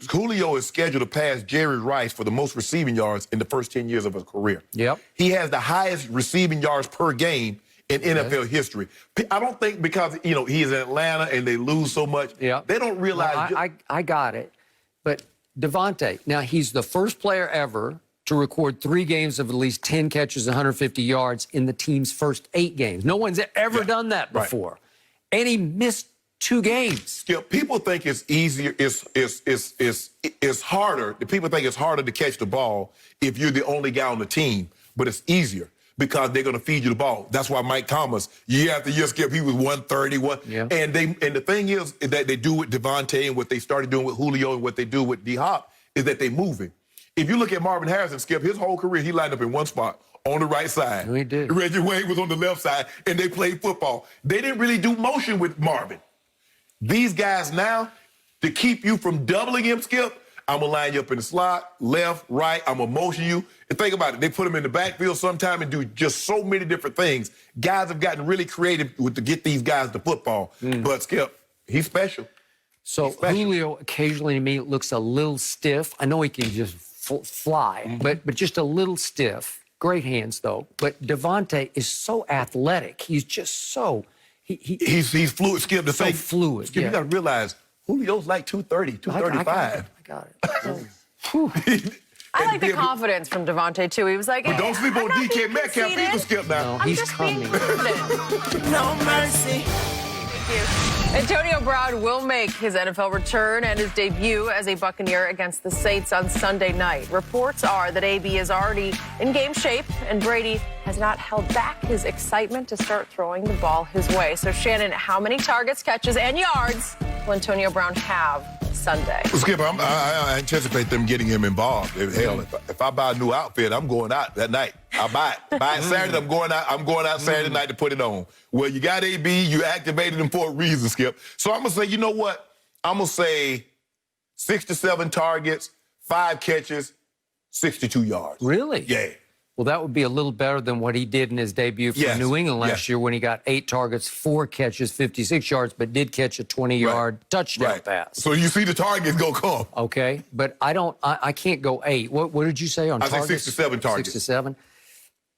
Julio is scheduled to pass Jerry Rice for the most receiving yards in the first 10 years of his career. Yep. He has the highest receiving yards per game in NFL history. I don't think because, he's in Atlanta and they lose so much, they don't realize. No, I got it. But Davante, now he's the first player ever to record 3 games of at least 10 catches, 150 yards in the team's first 8 games. No one's ever done that before. Right. And he missed 2 games. Skip, people think it's easier, it's harder. The people think it's harder to catch the ball if you're the only guy on the team, but it's easier because they're going to feed you the ball. That's why Mike Thomas, year after year, Skip, he was 131. Yeah. And the thing is that they do with Davante and what they started doing with Julio and what they do with D-Hop is that they move him. If you look at Marvin Harrison, Skip, his whole career, he lined up in one spot on the right side. No, he did. Reggie Wayne was on the left side, and they played football. They didn't really do motion with Marvin. These guys now, to keep you from doubling him, Skip, I'm going to line you up in the slot, left, right, I'm going to motion you. And think about it, they put him in the backfield sometime and do just so many different things. Guys have gotten really creative to get these guys the football. But, Skip, he's special. So Julio occasionally to me looks a little stiff. I know he can just fly, but just a little stiff. Great hands, though. But Davante is so athletic. He's just so... He's fluid, Skip. So fluid. Skip, you got to realize Julio's like 230, 235. I got it. I like the confidence from Davante, too. He was like, but don't sleep on DK Metcalf either, Skip, now. No, he's coming. No mercy. Thank you. Antonio Brown will make his NFL return and his debut as a Buccaneer against the Saints on Sunday night. Reports are that AB is already in game shape, and Brady has not held back his excitement to start throwing the ball his way. So, Shannon, how many targets, catches, and yards will Antonio Brown have Sunday? Skip, I anticipate them getting him involved. Hell, if I buy a new outfit, I'm going out that night. I buy it Saturday. I'm going out Saturday night to put it on. Well, you got AB, you activated him for a reason, Skip. So I'm gonna say, you know what? I'm gonna say 6 to 7 targets, 5 catches, 62 yards. Really? Yeah. Well, that would be a little better than what he did in his debut for New England last year when he got 8 targets, 4 catches, 56 yards, but did catch a 20-yard touchdown pass. So you see the targets go come. Okay, but I can't go 8. What did you say on targets? I said 6 to 7 targets. 6 to 7.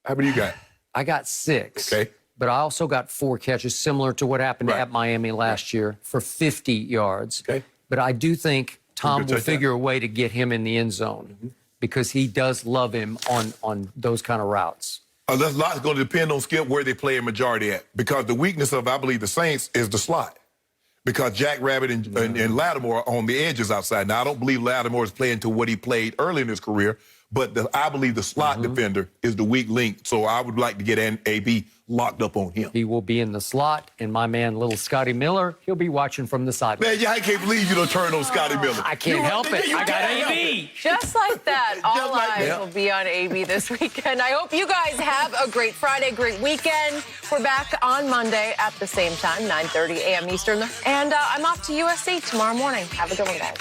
How many you got? I got 6. Okay. But I also got 4 catches, similar to what happened at Miami last year, for 50 yards. Okay. But I do think Tom will figure a way to get him in the end zone because he does love him on those kind of routes. There's a lot going to depend on, Skip, where they play a majority at. Because the weakness of, I believe, the Saints is the slot. Because Jack Rabbit and Lattimore are on the edges outside. Now, I don't believe Lattimore is playing to what he played early in his career, but I believe the slot defender is the weak link. So I would like to get AB locked up on him. He will be in the slot, and my man, little Scotty Miller, he'll be watching from the sideline. Man, I can't believe you don't turn on Scotty Miller. I can't help it. I got AB. Just like that, all eyes will be on AB this weekend. I hope you guys have a great Friday, great weekend. We're back on Monday at the same time, 9:30 a.m. Eastern. And I'm off to USC tomorrow morning. Have a good one, guys.